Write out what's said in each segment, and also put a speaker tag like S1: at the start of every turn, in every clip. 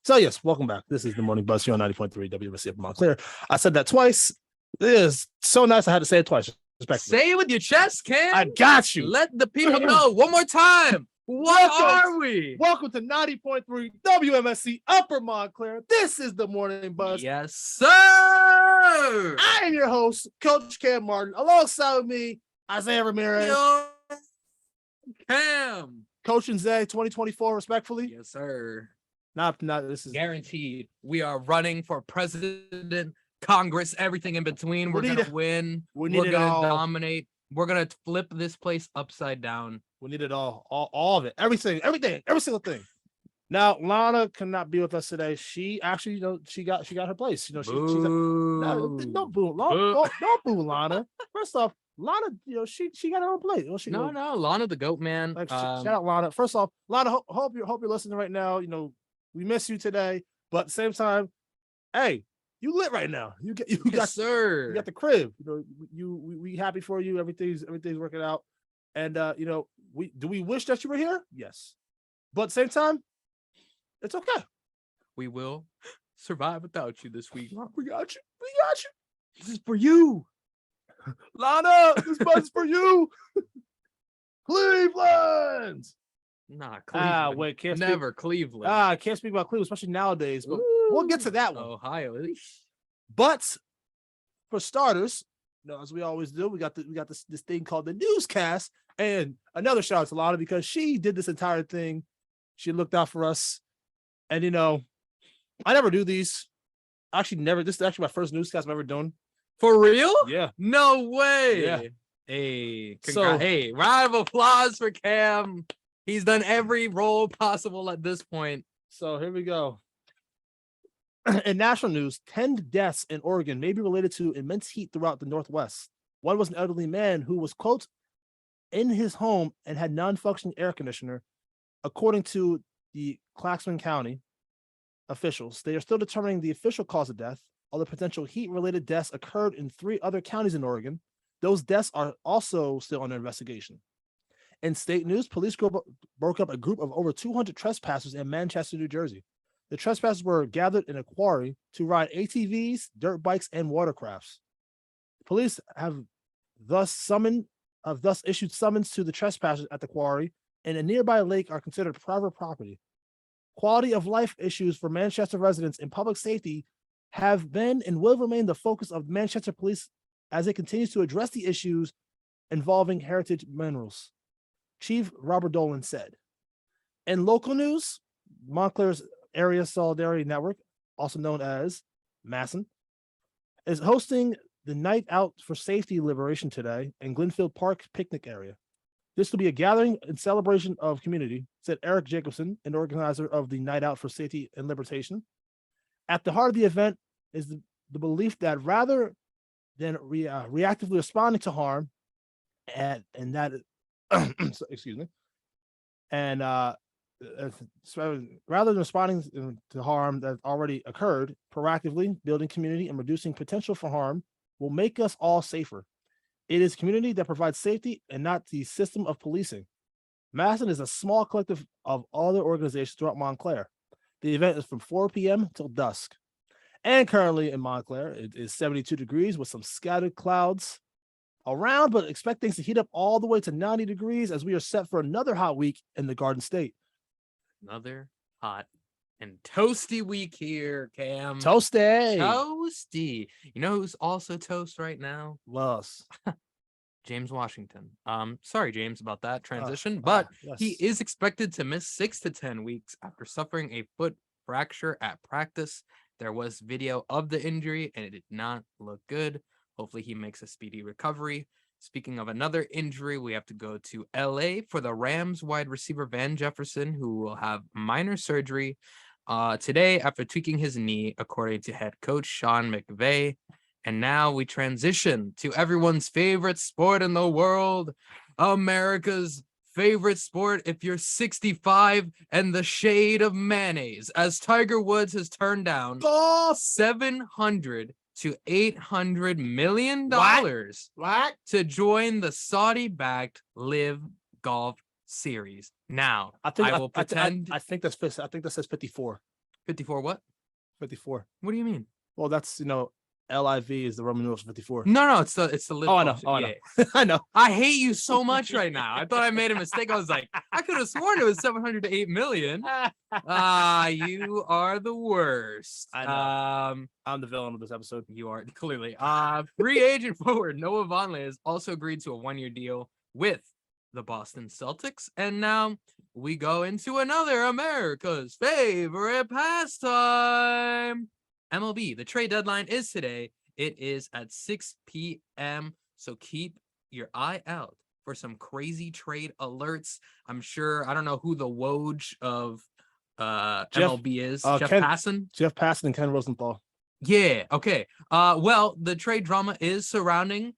S1: So yes, welcome back. This is the Morning Buzz here on 90.3 WMSC of Montclair. I said that twice. It is so nice I had to say it twice.
S2: Say it with your chest, Cam.
S1: I got you.
S2: Let the people know one more time. What are we?
S1: Welcome to 90.3 WMSC Upper Montclair. This is the Morning Buzz.
S2: Yes, sir.
S1: I am your host, Coach Cam Martin. Alongside me, Isaias Ramirez.
S2: Yo, Cam.
S1: Coach and Zay 2024, respectfully.
S2: Yes, sir.
S1: Not this is
S2: Guaranteed. We are running for president, Congress, everything in between. We're going to win. We're going to dominate. We're going to flip this place upside down.
S1: We need it all of it. Everything, every single thing. Now, Lana cannot be with us today. She actually, she got her place. She's like, no, don't boo, don't boo Lana. First off, Lana, she got her own place.
S2: No, Lana the goat, man.
S1: Shout out Lana. First off, Lana, hope you're listening right now. We miss you today, but at the same time, hey, you lit right now. You got
S2: sir.
S1: You got the crib. We happy for you. Everything's working out. And we wish that you were here? Yes. But at the same time, it's okay.
S2: We will survive without you this week.
S1: We got you.
S2: This is for you.
S1: Lana, this buzz is for you. Cleveland.
S2: Nah, Cleveland. Cleveland.
S1: I can't speak about Cleveland, especially nowadays. But we'll get to that one.
S2: Ohio.
S1: But for starters, as we always do, we got this thing called the newscast, and another shout out to Lana because she did this entire thing. She looked out for us, and I never do these. Actually, never. This is actually my first newscast I've ever done.
S2: For real?
S1: Yeah.
S2: No way.
S1: Yeah.
S2: Hey, hey, round of applause for Cam. He's done every role possible at this point.
S1: So here we go. In national news, 10 deaths in Oregon may be related to immense heat throughout the Northwest. One was an elderly man who was, quote, in his home and had non-functioning air conditioner. According to the Claxton County officials, they are still determining the official cause of death. Although potential heat-related deaths occurred in 3 other counties in Oregon, those deaths are also still under investigation. In state news, police broke up a group of over 200 trespassers in Manchester, New Jersey. The trespassers were gathered in a quarry to ride ATVs, dirt bikes, and watercrafts. Police have thus issued summons to the trespassers at the quarry, and a nearby lake are considered private property. Quality of life issues for Manchester residents and public safety have been and will remain the focus of Manchester Police as it continues to address the issues involving heritage minerals, Chief Robert Dolan said. In local news, Montclair's Area Solidarity Network, also known as MASN, is hosting the Night Out for Safety Liberation today in Glenfield Park picnic area. This will be a gathering in celebration of community, said Eric Jacobson, an organizer of the Night Out for Safety and Liberation. At the heart of the event is the belief that rather than reactively responding to harm, and that excuse me, and rather than responding to harm that already occurred, proactively building community and reducing potential for harm will make us all safer. It is community that provides safety and not the system of policing. MASN is a small collective of other organizations throughout Montclair. The event is from 4 p.m. till dusk. And currently in Montclair, it is 72 degrees with some scattered clouds around, but expect things to heat up all the way to 90 degrees as we are set for another hot week in the Garden State.
S2: Another hot and toasty week here, Cam.
S1: Toasty.
S2: You know who's also toast right now?
S1: Us.
S2: James Washington. Sorry, James, about that transition, but
S1: yes.
S2: He is expected to miss 6 to 10 weeks after suffering a foot fracture at practice. There was video of the injury, and it did not look good. Hopefully, he makes a speedy recovery. Speaking of another injury, we have to go to LA for the Rams wide receiver Van Jefferson, who will have minor surgery today after tweaking his knee, according to head coach Sean McVay. And now we transition to everyone's favorite sport in the world, America's favorite sport if you're 65 and the shade of mayonnaise, as Tiger Woods has turned down $700 to $800 million to join the Saudi-backed Live Golf Series. Now, I will pretend.
S1: I think that says 54.
S2: 54 what?
S1: 54.
S2: What do you mean?
S1: Well, that's, LIV is the Roman numeral for 54.
S2: No, it's the lip
S1: Oh, I know.
S2: gloss.
S1: Oh, I
S2: Yeah.
S1: know. I know.
S2: I hate you so much right now. I thought I made a mistake. I was like, I could have sworn it was 700 to 8 million. You are the worst.
S1: I know. I'm the villain of this episode.
S2: You are clearly. Free agent forward Noah Vonleh has also agreed to a 1-year deal with the Boston Celtics. And now we go into another America's favorite pastime. MLB, the trade deadline is today. It is at 6 p.m. So keep your eye out for some crazy trade alerts. I'm sure, I don't know who the Woj of MLB is. Jeff Passan?
S1: Jeff Passan and Ken Rosenthal.
S2: Yeah, okay. Well, the trade drama is surrounding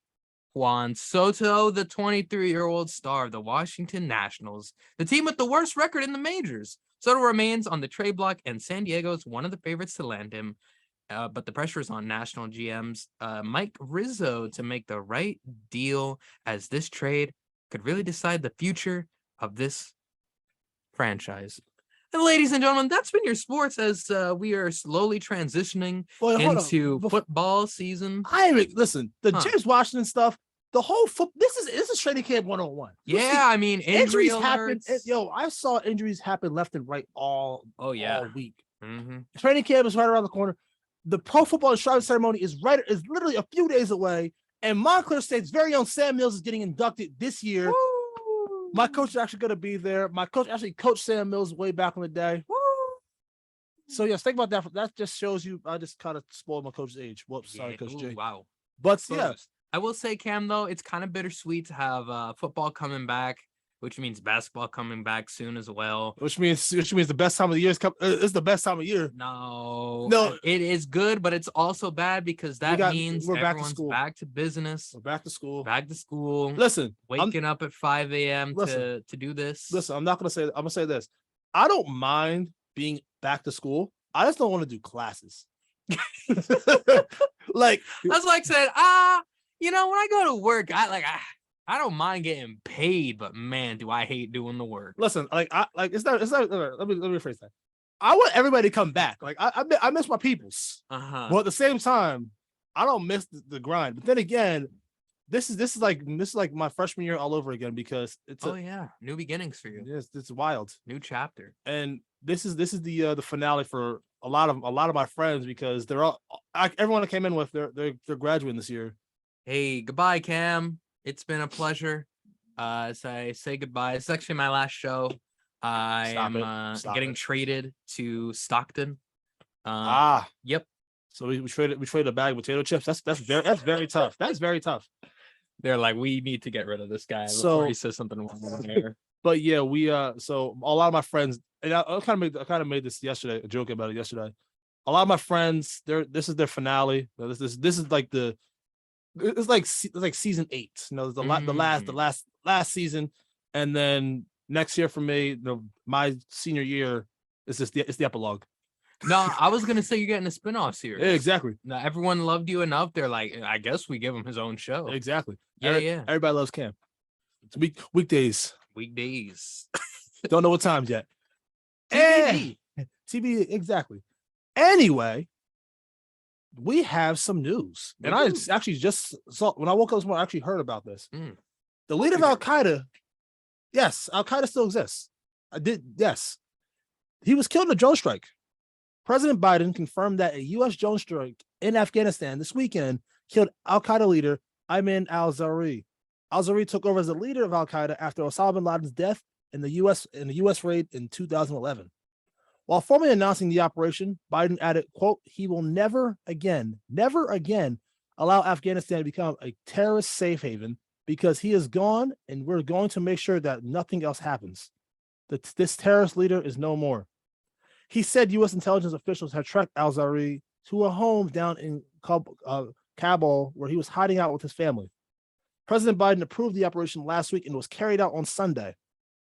S2: Juan Soto, the 23-year-old star of the Washington Nationals, the team with the worst record in the majors. Soto remains on the trade block, and San Diego is one of the favorites to land him. But the pressure is on national GMs Mike Rizzo to make the right deal, as this trade could really decide the future of this franchise. And ladies and gentlemen, that's been your sports as we are slowly transitioning into football season.
S1: Listen, James Washington stuff, the whole this is training camp 101.
S2: Yeah, I mean, injuries
S1: happen. I saw injuries happen left and right all week.
S2: Mm-hmm.
S1: Training camp is right around the corner. The Pro Football Enshrinement Ceremony is literally a few days away, and Montclair State's very own Sam Mills is getting inducted this year. Woo! My coach is actually going to be there. My coach actually coached Sam Mills way back in the day. Woo! So yes, think about that. That just shows you. I just kind of spoiled my coach's age. Whoops, sorry, Coach J.
S2: Wow.
S1: But yeah,
S2: I will say, Cam, though, it's kind of bittersweet to have football coming back, which means basketball coming back soon as well.
S1: Which means the best time of the year is the best time of year.
S2: No, it is good, but it's also bad because that means everyone's back to business.
S1: We're back to school.
S2: Listen, waking up at 5 a.m. to do this.
S1: Listen, I'm gonna say this. I don't mind being back to school. I just don't want to do classes. Like
S2: that's like said, when I go to work, I don't mind getting paid, but man, do I hate doing the work.
S1: Listen, it's not. Let me rephrase that. I want everybody to come back. Like I miss my peoples, but at the same time, I don't miss the grind. But then again, this is like my freshman year all over again because it's
S2: new beginnings for you.
S1: Yes, it's wild,
S2: new chapter.
S1: And this is the finale for a lot of my friends because they're all everyone that came in with they're graduating this year.
S2: Hey, goodbye, Cam. It's been a pleasure. As I say goodbye, it's actually my last show. I am getting traded to Stockton. Yep.
S1: So we traded a bag of potato chips. That's very tough. That's very tough.
S2: They're like, we need to get rid of this guy before he says something wrong here.
S1: But yeah, so a lot of my friends, and I kind of made this yesterday, a joke about it yesterday. A lot of my friends, this is their finale. This is like it's like season 8. The last season, and then next year for me, my senior year is just the epilogue.
S2: No, I was gonna say you're getting a spinoff series.
S1: Yeah, exactly.
S2: Now everyone loved you enough. They're like, I guess we give him his own show.
S1: Exactly.
S2: Yeah.
S1: Everybody loves Cam. It's weekdays. Don't know what times yet. TBD, exactly. Anyway, we have some news. And I actually just saw, when I woke up this morning, I actually heard about this. The leader of Al-Qaeda, yes, Al-Qaeda still exists. Yes. He was killed in a drone strike. President Biden confirmed that a U.S. drone strike in Afghanistan this weekend killed Al-Qaeda leader Ayman al-Zawahiri. Al-Zawahiri took over as the leader of Al-Qaeda after Osama bin Laden's death in the U.S. raid in 2011. While formally announcing the operation, Biden added, quote, he will never again allow Afghanistan to become a terrorist safe haven because he is gone, and we're going to make sure that nothing else happens. This terrorist leader is no more. He said U.S. intelligence officials had tracked al-Zawahiri to a home down in Kabul, where he was hiding out with his family. President Biden approved the operation last week and was carried out on Sunday.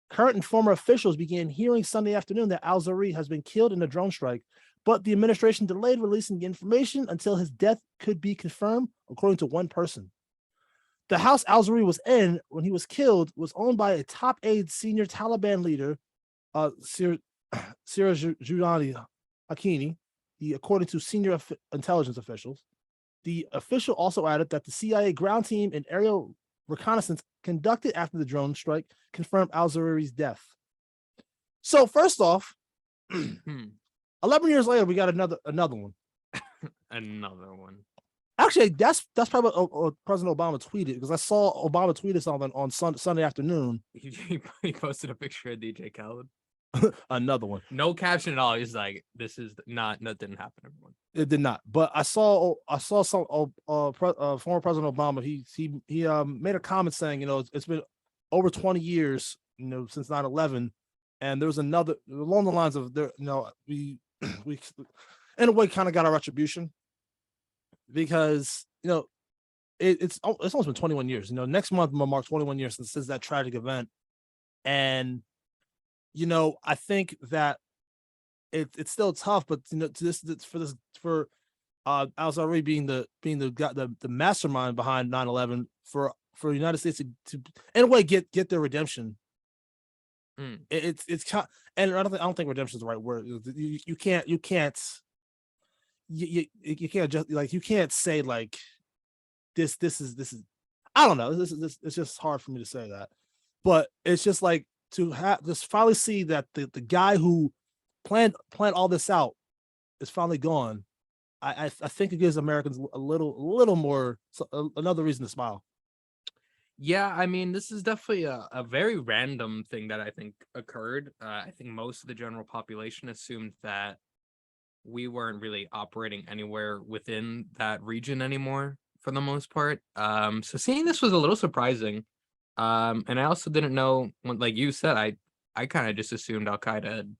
S1: Current and former officials began hearing Sunday afternoon that al-Zawahiri has been killed in a drone strike, but the administration delayed releasing the information until his death could be confirmed, according to one person. The house al-Zawahiri was in when he was killed was owned by a top aide senior Taliban leader, Sirajudani. Hakimi, according to senior intelligence officials. The official also added that the CIA ground team and aerial reconnaissance conducted after the drone strike confirmed al-Zawahiri's death. So first off, 11 years later, we got another one.
S2: Another one.
S1: Actually, that's probably what President Obama tweeted, because I saw Obama tweeted something on Sunday afternoon.
S2: He posted a picture of DJ Khaled.
S1: Another one.
S2: No caption at all. He's like, "This is not. That didn't happen, everyone."
S1: It did not. But I saw some former President Obama. He made a comment saying, it's been over 20 years, since 9/11, and there was another along the lines of we in a way kind of got our retribution, because it's almost been 21 years. Next month will mark 21 years since that tragic event, and I think that it's still tough, but for al-Zawahiri being the mastermind behind 9/11, for the United States to in a way get their redemption. It's kind, and I don't think redemption is the right word. You can't just like, you can't say like this is I don't know. This it's just hard for me to say that, but it's just like to just finally see that the guy who planned all this out is finally gone. I think it gives Americans a little more, another reason to smile.
S2: Yeah, I mean, this is definitely a very random thing that I think occurred. I think most of the general population assumed that we weren't really operating anywhere within that region anymore for the most part. So seeing this was a little surprising. And I also didn't know, like you said, I kind of just assumed Al-Qaeda had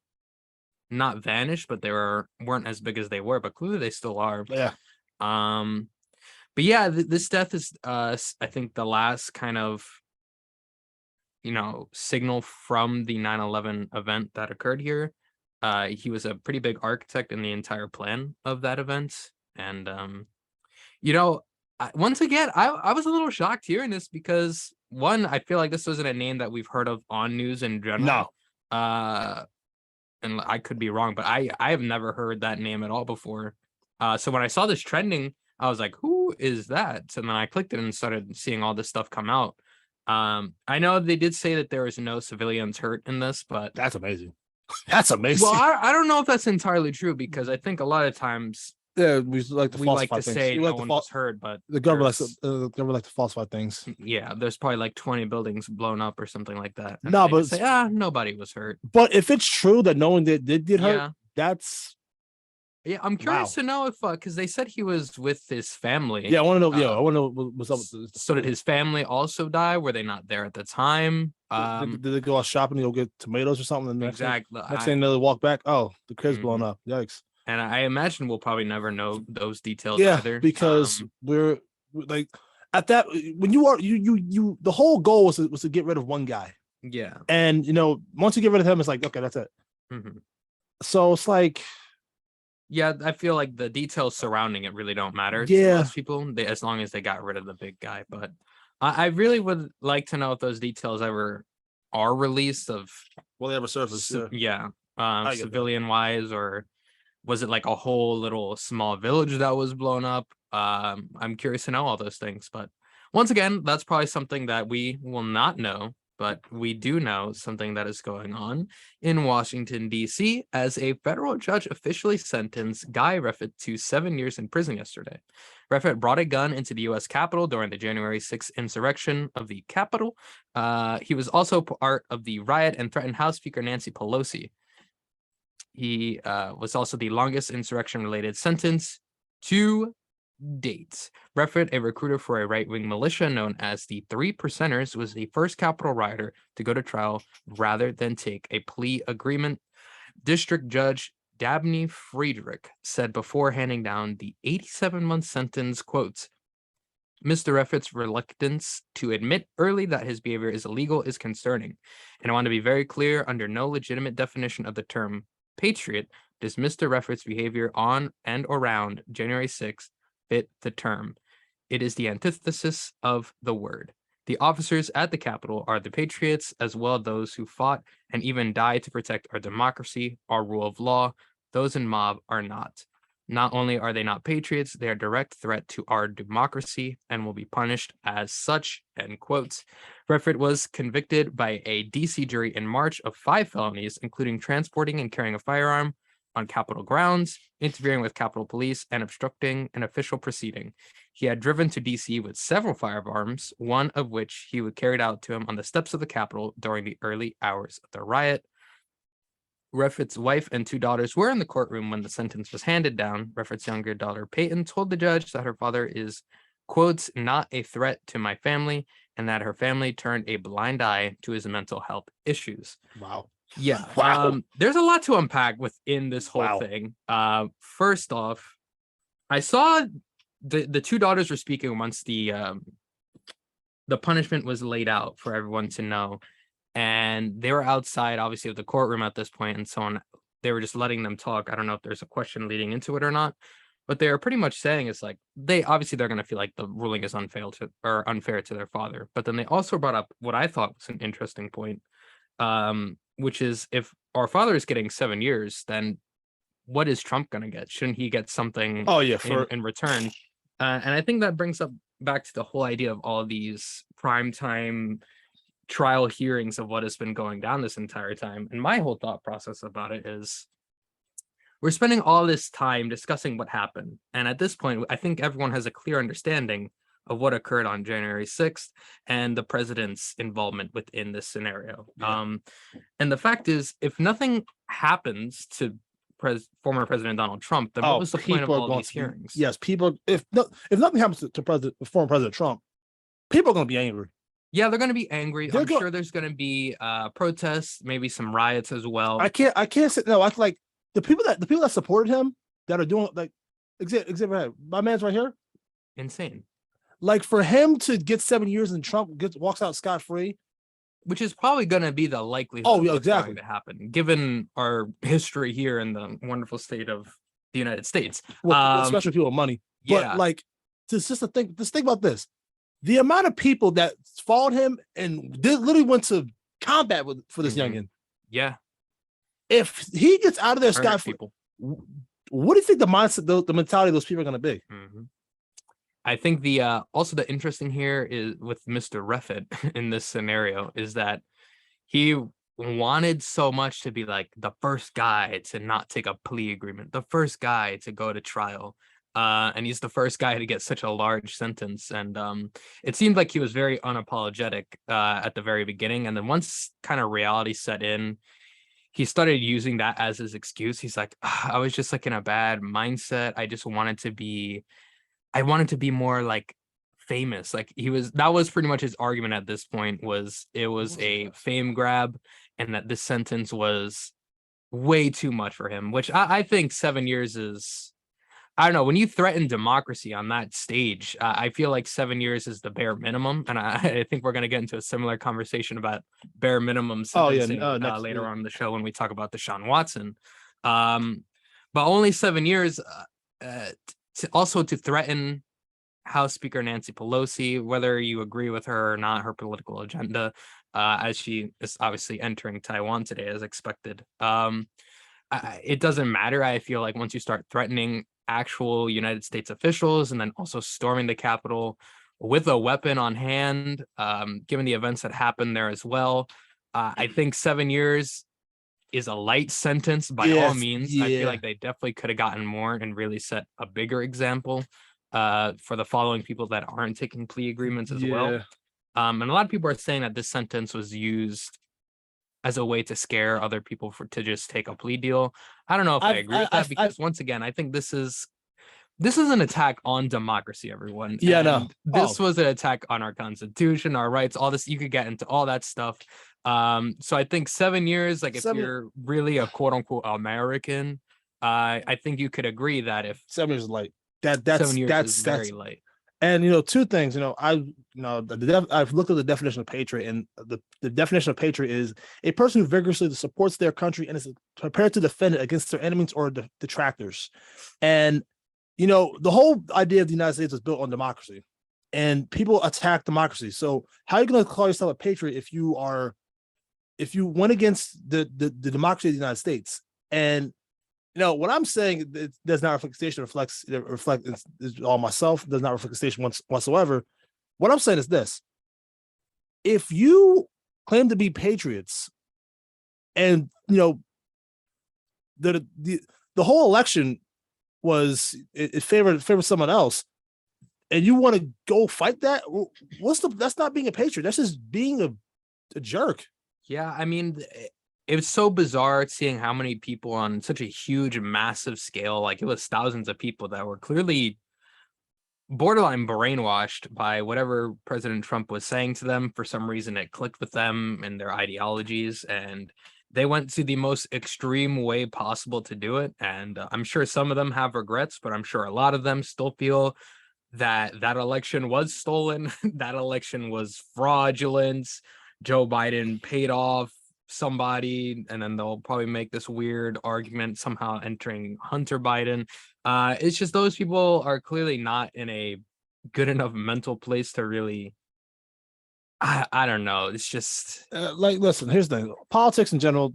S2: not vanished, but they weren't as big as they were, but clearly they still are.
S1: Yeah.
S2: But yeah, this death is I think the last kind of signal from the 9/11 event that occurred here. He was a pretty big architect in the entire plan of that event, and once again, I was a little shocked hearing this, because one, I feel like this wasn't a name that we've heard of on news in general.
S1: No.
S2: And I could be wrong, but I have never heard that name at all before. So when I saw this trending, I was like, who is that? So then I clicked it and started seeing all this stuff come out. I know they did say that there was no civilians hurt in this, but
S1: that's amazing. That's amazing.
S2: Well, I don't know if that's entirely true, because I think a lot of times
S1: we like to
S2: say no one was hurt, but
S1: the government like to falsify things.
S2: Yeah, there's probably like 20 buildings blown up or something like that.
S1: No, but
S2: say, nobody was hurt.
S1: But if it's true that no one did hurt, that's
S2: I'm curious to know if because they said he was with his family.
S1: Yeah, I want to know. I want to know what's up with this.
S2: So did his family also die? Were they not there at the time?
S1: Did they go out shopping to go get tomatoes or something? And
S2: exactly.
S1: Next thing they walk back. Oh, the crib's blown up. Yikes.
S2: And I imagine we'll probably never know those details either.
S1: Because we're like at that, when you the whole goal was to get rid of one guy.
S2: Yeah.
S1: And once you get rid of him, it's like, okay, that's it. So it's like,
S2: yeah, I feel like the details surrounding it really don't matter
S1: to
S2: most people, as long as they got rid of the big guy. But I really would like to know if those details ever are released, of
S1: will they ever surface?
S2: Civilian wise, or was it like a whole little small village that was blown up? I'm curious to know all those things. But once again, that's probably something that we will not know. But we do know something that is going on in Washington, D.C., as a federal judge officially sentenced Guy Reffitt to 7 years in prison yesterday. Reffitt brought a gun into the U.S. Capitol during the January 6th insurrection of the Capitol. He was also part of the riot and threatened House Speaker Nancy Pelosi. He was also the longest insurrection-related sentence to date. Reffitt, a recruiter for a right-wing militia known as the Three Percenters, was the first Capitol rioter to go to trial rather than take a plea agreement. District Judge Dabney Friedrich said before handing down the 87-month sentence, quotes, Mr. Reffitt's reluctance to admit early that his behavior is illegal is concerning, and I want to be very clear, under no legitimate definition of the term patriot does Mr. Reffitt's behavior on and around January 6th fit the term. It is the antithesis of the word. The officers at the Capitol are the patriots, as well as those who fought and even died to protect our democracy, our rule of law, Those in mob are not. Not only are they not patriots, they are a direct threat to our democracy and will be punished as such, end quotes. Redford was convicted by a DC jury in March of 5 felonies, including transporting and carrying a firearm on Capitol grounds, interfering with Capitol Police, and obstructing an official proceeding. He had driven to DC with several firearms, one of which he would carried out to him on the steps of the Capitol during the early hours of the riot. Redford's wife and 2 daughters were in the courtroom when the sentence was handed down. Redford's younger daughter, Peyton, told the judge that her father is, quotes, not a threat to my family, and that her family turned a blind eye to his mental health issues.
S1: Wow.
S2: Yeah.
S1: Wow.
S2: There's a lot to unpack within this whole thing. First off, I saw the 2 daughters were speaking once the punishment was laid out for everyone to know. And they were outside, obviously, of the courtroom at this point, and so on. They were just letting them talk. I don't know if there's a question leading into it or not, but they are pretty much saying it's like they're going to feel like the ruling is unfair to their father. But then they also brought up what I thought was an interesting point, which is if our father is getting 7 years, then what is Trump going to get? Shouldn't he get something?
S1: Oh yeah,
S2: in return? And I think that brings up back to the whole idea of all of these primetime trial hearings of what has been going down this entire time. And my whole thought process about it is we're spending all this time discussing what happened. And at this point, I think everyone has a clear understanding of what occurred on January 6th and the president's involvement within this scenario.
S1: Yeah.
S2: And the fact is, if nothing happens to former President Donald Trump, then what was the point of all these hearings?
S1: Yes, people, if nothing happens to former President Trump, people are going to be angry.
S2: Yeah, they're going to be angry. I'm sure there's going to be protests, maybe some riots as well.
S1: I can't say no. I feel like the people that supported him that are doing like exhibit my man's right here.
S2: Insane.
S1: Like for him to get 7 years and Trump walks out scot-free,
S2: which is probably going to be the likelihood.
S1: Oh, yeah, exactly.
S2: To happen, given our history here in the wonderful state of the United States,
S1: especially people with money.
S2: Yeah,
S1: but like just to think about this. The amount of people that followed him and literally went to combat for this youngin.
S2: Yeah.
S1: If he gets out of there scot-free, what do you think the mindset, the mentality of those people are going to be?
S2: Mm-hmm. I think the also the interesting here is with Mr. Redford in this scenario is that he wanted so much to be like the first guy to not take a plea agreement, the first guy to go to trial. And he's the first guy to get such a large sentence. And it seemed like he was very unapologetic at the very beginning. And then once kind of reality set in, he started using that as his excuse. He's like, I was just like in a bad mindset. I wanted to be more like famous. Like that was pretty much his argument at this point, was it was a fame grab and that this sentence was way too much for him, which I think 7 years is, I don't know, when you threaten democracy on that stage, I feel like 7 years is the bare minimum. And I think we're going to get into a similar conversation about bare minimum sentencing later on in the show when we talk about Deshaun Watson. But only 7 years also to threaten House Speaker Nancy Pelosi, whether you agree with her or not, her political agenda, as she is obviously entering Taiwan today as expected. It doesn't matter. I feel like once you start threatening actual United States officials and then also storming the Capitol with a weapon on hand, given the events that happened there as well, I think 7 years is a light sentence by all means. I feel like they definitely could have gotten more and really set a bigger example for the following people that aren't taking plea agreements as well. And a lot of people are saying that this sentence was used as a way to scare other people to just take a plea deal. I don't know if I agree with that, because once again, I think this is an attack on democracy, everyone.
S1: Yeah,
S2: and this was an attack on our Constitution, our rights, all this. You could get into all that stuff. So I think 7 years, like if you're really a quote unquote American, I think you could agree that if
S1: 7 years is light, that's
S2: very light.
S1: And two things. I've looked at the definition of patriot, and the definition of patriot is a person who vigorously supports their country and is prepared to defend it against their enemies or detractors. And the whole idea of the United States is built on democracy, and people attack democracy. So how are you going to call yourself a patriot if you went against the democracy of the United States? And what I'm saying, it does not reflect the station. It's all myself. Does not reflect the station whatsoever. What I'm saying is this: if you claim to be patriots, and the whole election was it favored someone else, and you want to go fight that, that's not being a patriot. That's just being a jerk.
S2: Yeah, I mean, it was so bizarre seeing how many people on such a huge, massive scale, like it was thousands of people that were clearly borderline brainwashed by whatever President Trump was saying to them. For some reason, it clicked with them and their ideologies, and they went to the most extreme way possible to do it. And I'm sure some of them have regrets, but I'm sure a lot of them still feel that that election was stolen, that election was fraudulent. Joe Biden paid off somebody, and then they'll probably make this weird argument somehow entering Hunter Biden. It's just those people are clearly not in a good enough mental place to really. I don't know. It's just
S1: listen. Here's the thing: politics in general.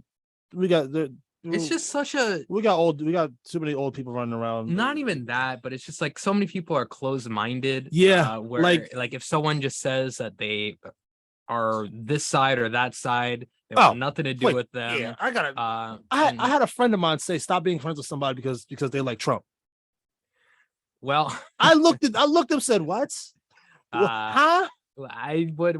S2: It's just such a.
S1: We got too many old people running around.
S2: Not even that, but it's just like so many people are closed-minded.
S1: Yeah,
S2: where like if someone just says that they are this side or that side, they want nothing to do with them.
S1: Yeah, I had a friend of mine say stop being friends with somebody because they like Trump.
S2: Well,
S1: I looked up, said what? Huh?
S2: I would,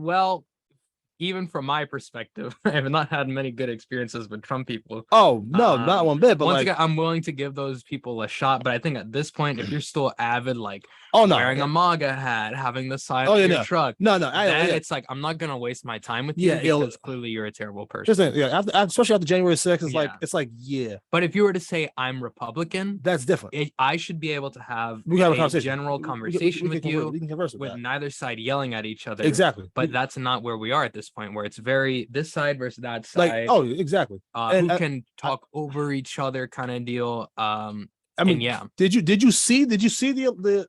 S2: even from my perspective, I have not had many good experiences with Trump people.
S1: Oh no, not one bit. But
S2: once again, I'm willing to give those people a shot. But I think at this point, if you're still avid, like wearing a MAGA hat, having the sign on your truck, it's like I'm not gonna waste my time with you because clearly you're a terrible person.
S1: Especially after January 6th, it's like yeah.
S2: But if you were to say I'm Republican,
S1: that's different.
S2: I should be able to have a general conversation with you,
S1: we can converse
S2: with neither side yelling at each other.
S1: Exactly.
S2: But that's not where we are at this point, where it's very this side versus that
S1: side. Exactly.
S2: Who can talk over each other kind of deal. I mean, yeah.
S1: Did you see the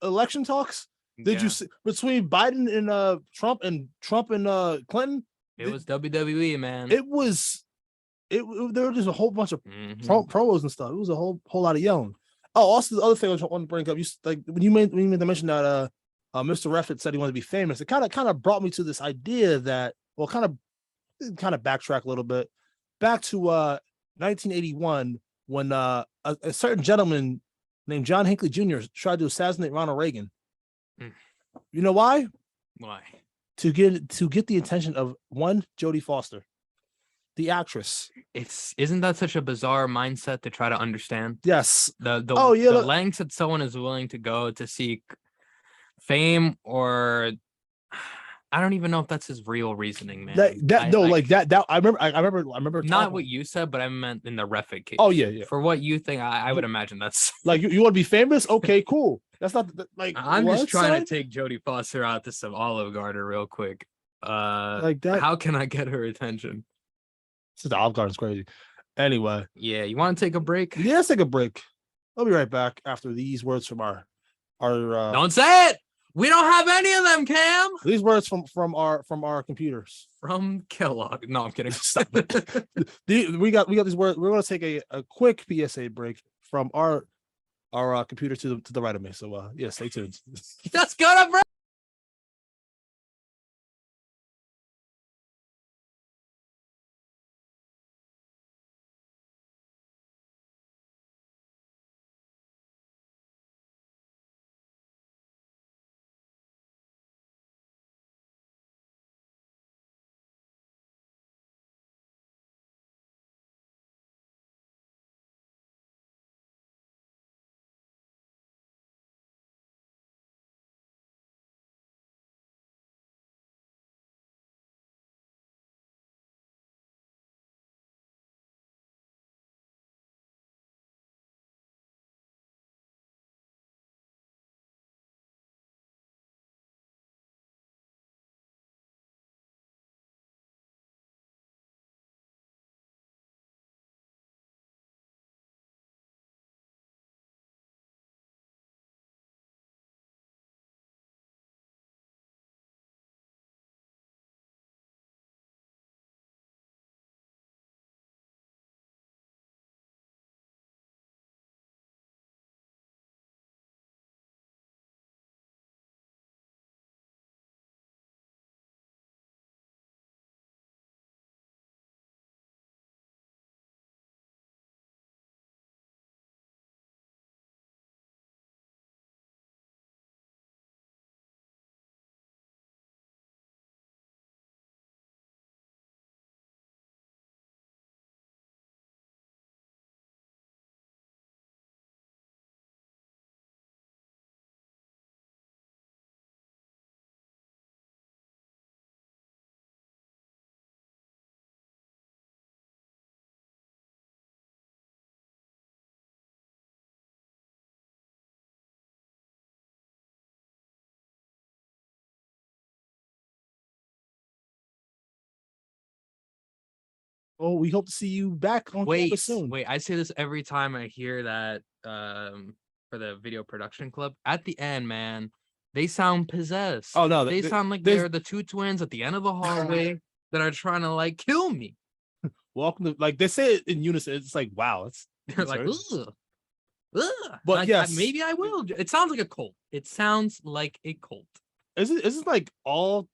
S1: election talks? Did you see between Biden and Trump and Clinton?
S2: It was WWE, man.
S1: It was there were just a whole bunch of promos and stuff. It was a whole lot of yelling. Oh, also the other thing I want to bring up, when you made the mention that Mr. Reffett said he wanted to be famous, it kind of brought me to this idea that kind of backtrack a little bit back to 1981 when a certain gentleman named John Hinckley Jr. tried to assassinate Ronald Reagan. You know why?
S2: Why?
S1: To get the attention of one Jodie Foster, the actress.
S2: Isn't that such a bizarre mindset to try to understand?
S1: Yes.
S2: The lengths that someone is willing to go to seek fame, or I don't even know if that's his real reasoning, man.
S1: I remember
S2: not what you said, but I meant in the Reffett case.
S1: Oh yeah.
S2: For what you think, I would imagine that's
S1: like you want to be famous. Okay, cool. That's not like
S2: I'm just trying to take Jodie Foster out to some Olive Garden real quick. Like that. How can I get her attention?
S1: The Olive Garden's crazy. Anyway.
S2: Yeah, you want to take a break?
S1: Yeah, let's take a break. I'll be right back after these words from our
S2: Don't say it. We don't have any of them, Cam.
S1: These words from our computers.
S2: From Kellogg. No, I'm kidding.
S1: Stop it. we got these words. We're gonna take a quick PSA break from our computer to the right of me. So yeah, stay tuned.
S2: Let's go to break.
S1: Oh, we hope to see you back on campus soon.
S2: Wait, I say this every time I hear that for the video production club. At the end, man, they sound possessed.
S1: Oh no,
S2: They sound like they're the two twins at the end of the hallway that are trying to like kill me.
S1: Welcome to, like they say it in unison. It's like, wow, it's
S2: They're like, ugh.
S1: But yes,
S2: maybe I will. It sounds like a cult. It sounds like a cult.
S1: Is it like all?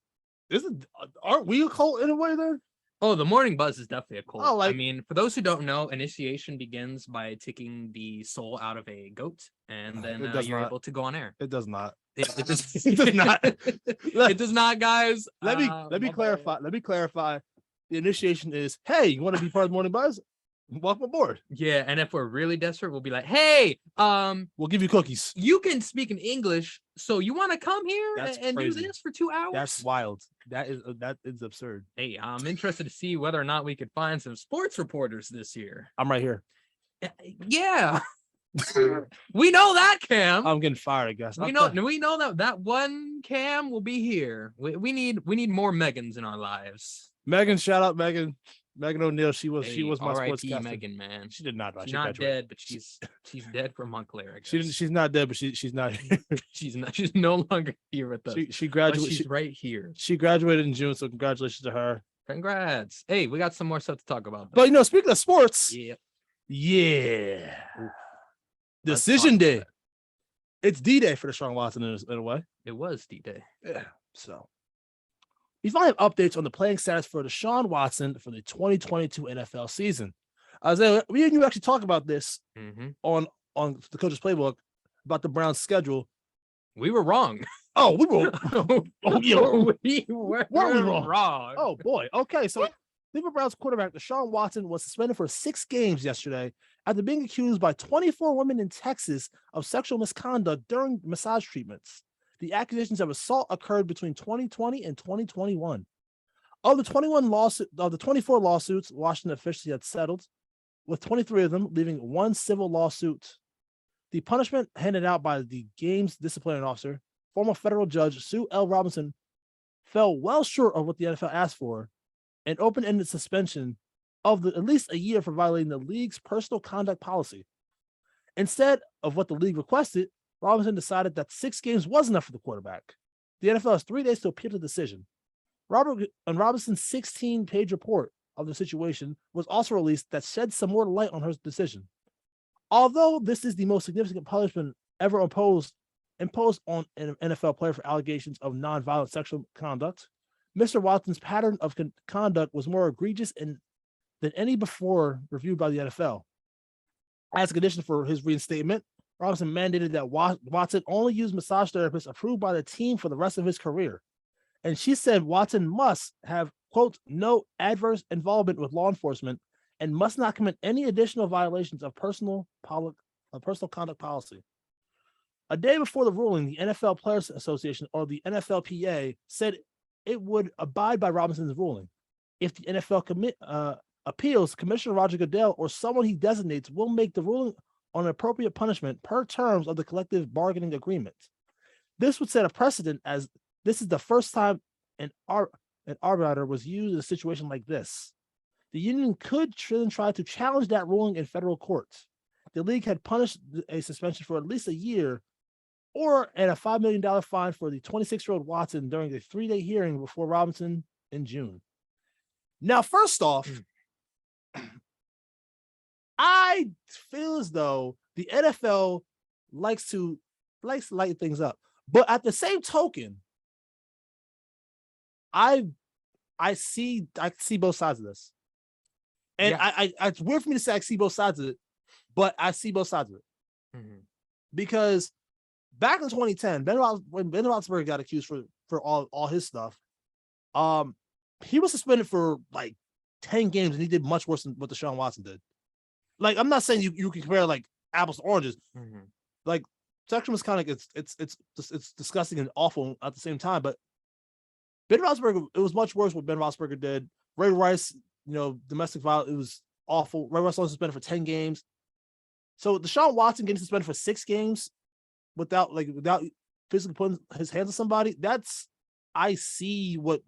S1: Aren't we a cult in a way then?
S2: Oh, the morning buzz is definitely a cult.
S1: Oh,
S2: I mean, for those who don't know, initiation begins by taking the soul out of a goat, and then you're able to go on air.
S1: It does not.
S2: It does,
S1: It does not.
S2: It does not, guys.
S1: Let me clarify. Let me clarify. The initiation is, hey, you want to be part of the morning buzz? Welcome aboard.
S2: Yeah, and if we're really desperate, we'll be like, hey,
S1: we'll give you cookies.
S2: You can speak in English, so you want to come here and do this for 2 hours?
S1: That's wild. That is absurd.
S2: Hey, I'm interested to see whether or not we could find some sports reporters this year.
S1: I'm right here.
S2: Yeah. We know that, Cam.
S1: I'm getting fired, I guess.
S2: We know that one Cam will be here. We need more Megans in our lives.
S1: Megan, shout out Megan. Megan O'Neill, she was my sportscaster.
S2: Megan, man.
S1: She did not.
S2: She's not dead, but she's dead from Montclair. I guess.
S1: She's not dead, but she's not here.
S2: She's no longer here with us.
S1: She graduated.
S2: She's right here.
S1: She graduated in June, so congratulations to her.
S2: Congrats. Hey, we got some more stuff to talk about.
S1: But speaking of sports,
S2: yeah.
S1: Decision day. It's D-Day for Deshaun Watson in a way.
S2: It was D-Day.
S1: Yeah. So we finally have updates on the playing status for Deshaun Watson for the 2022 NFL season. Isaiah, we and you actually talk about this on the Coach's Playbook about the Browns' schedule.
S2: We were wrong.
S1: Oh, we were.
S2: We were wrong.
S1: Oh boy. Okay, so Cleveland Browns quarterback Deshaun Watson was suspended for 6 games yesterday after being accused by 24 women in Texas of sexual misconduct during massage treatments. The accusations of assault occurred between 2020 and 2021. Of the 24 lawsuits, Washington officially had settled, with 23 of them leaving 1 civil lawsuit. The punishment handed out by the game's disciplinary officer, former federal judge Sue L. Robinson, fell well short of what the NFL asked for, an open-ended suspension of at least a year for violating the league's personal conduct policy. Instead of what the league requested, Robinson decided that 6 games was enough for the quarterback. The NFL has 3 days to appeal the decision. Robinson's 16-page report of the situation was also released that sheds some more light on her decision. Although this is the most significant punishment ever imposed on an NFL player for allegations of nonviolent sexual conduct, Mr. Watson's pattern of conduct was more egregious than any before reviewed by the NFL. As a condition for his reinstatement, Robinson mandated that Watson only use massage therapists approved by the team for the rest of his career. And she said Watson must have, quote, no adverse involvement with law enforcement and must not commit any additional violations of personal conduct policy. A day before the ruling, the NFL Players Association, or the NFLPA, said it would abide by Robinson's ruling. If the NFL appeals, Commissioner Roger Goodell or someone he designates will make the ruling on an appropriate punishment per terms of the collective bargaining agreement. This would set a precedent, as this is the first time an arbiter was used in a situation like this. The union could then try to challenge that ruling in federal court. The league had punished a suspension for at least a year or at a $5 million fine for the 26-year-old Watson during a 3-day hearing before Robinson in June. Now, first off, I feel as though the NFL likes to lighten things up. But at the same token, I see both sides of this. And yeah. It's weird for me to say I see both sides of it, but I see both sides of it. Because back in 2010, when Ben Roethlisberger got accused for all his stuff, he was suspended for like 10 games, and he did much worse than what Deshaun Watson did. Like, I'm not saying you can compare like apples to oranges. Like, sexual misconduct, it's disgusting and awful at the same time. But Ben Roethlisberger, it was much worse what Ben Roethlisberger did. Ray Rice, domestic violence, it was awful. Ray Rice was suspended for 10 games. So Deshaun Watson getting suspended for 6 games without physically putting his hands on somebody, I see what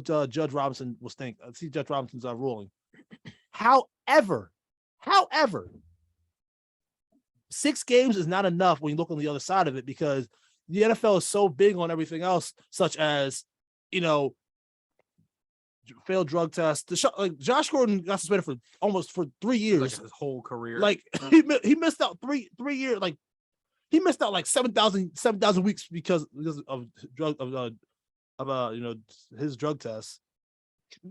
S1: Judge Robinson was thinking. I see Judge Robinson's ruling. However, 6 games is not enough when you look on the other side of it, because the NFL is so big on everything else, such as, failed drug tests. Like Josh Gordon got suspended for 3 years,
S2: like his whole career.
S1: Like he missed out 3 years. Like he missed out like 7,000 weeks because of his drug tests.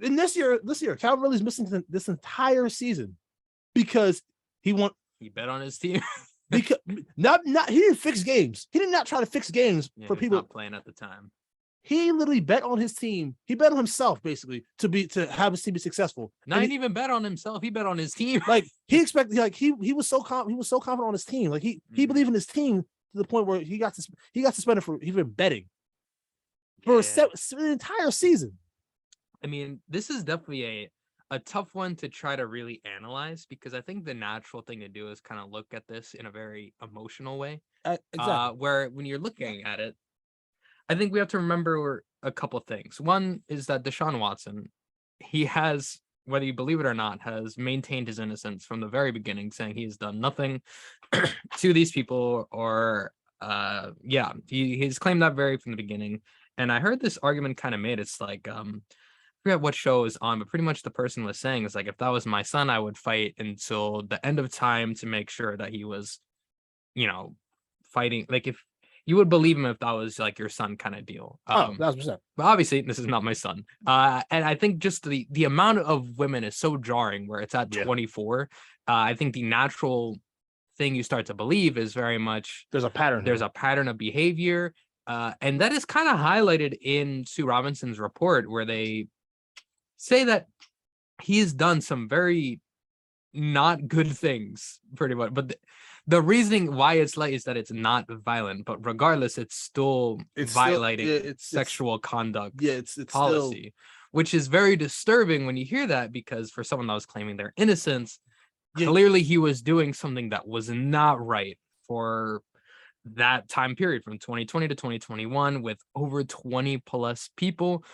S1: And this year, Calvin Ridley's missing this entire season because he
S2: bet on his team.
S1: Because not he didn't fix games. He did not try to fix games for people
S2: not playing at the time.
S1: He literally bet on his team. He bet on himself basically to have his team be successful.
S2: Not he didn't even bet on himself. He bet on his team.
S1: Like he expected, like he was so confident on his team. Like he believed in his team to the point where he got suspended for even betting for an entire season.
S2: I mean, this is definitely a tough one to try to really analyze, because I think the natural thing to do is kind of look at this in a very emotional way.
S1: Exactly.
S2: Where when you're looking at it, I think we have to remember a couple things. One is that Deshaun Watson, he has, whether you believe it or not, has maintained his innocence from the very beginning, saying he has done nothing to these people, or he's claimed that from the beginning. And I heard this argument kind of made. It's like, I forget what show is on, but pretty much the person was saying is like, if that was my son, I would fight until the end of time to make sure that he was, fighting. Like if you would believe him if that was like your son kind of deal.
S1: 1,000%.
S2: But obviously this is not my son. And I think just the amount of women is so jarring where it's at 24. I think the natural thing you start to believe is very much
S1: there's a pattern.
S2: There's a pattern of behavior. And that is kind of highlighted in Sue Robinson's report, where they say that he's done some very not good things pretty much. But the reasoning why it's light is that it's not violent, but regardless, it's still violating sexual conduct
S1: it's
S2: policy,
S1: still...
S2: which is very disturbing when you hear that, because for someone that was claiming their innocence, clearly he was doing something that was not right for that time period from 2020 to 2021 with over 20 plus people.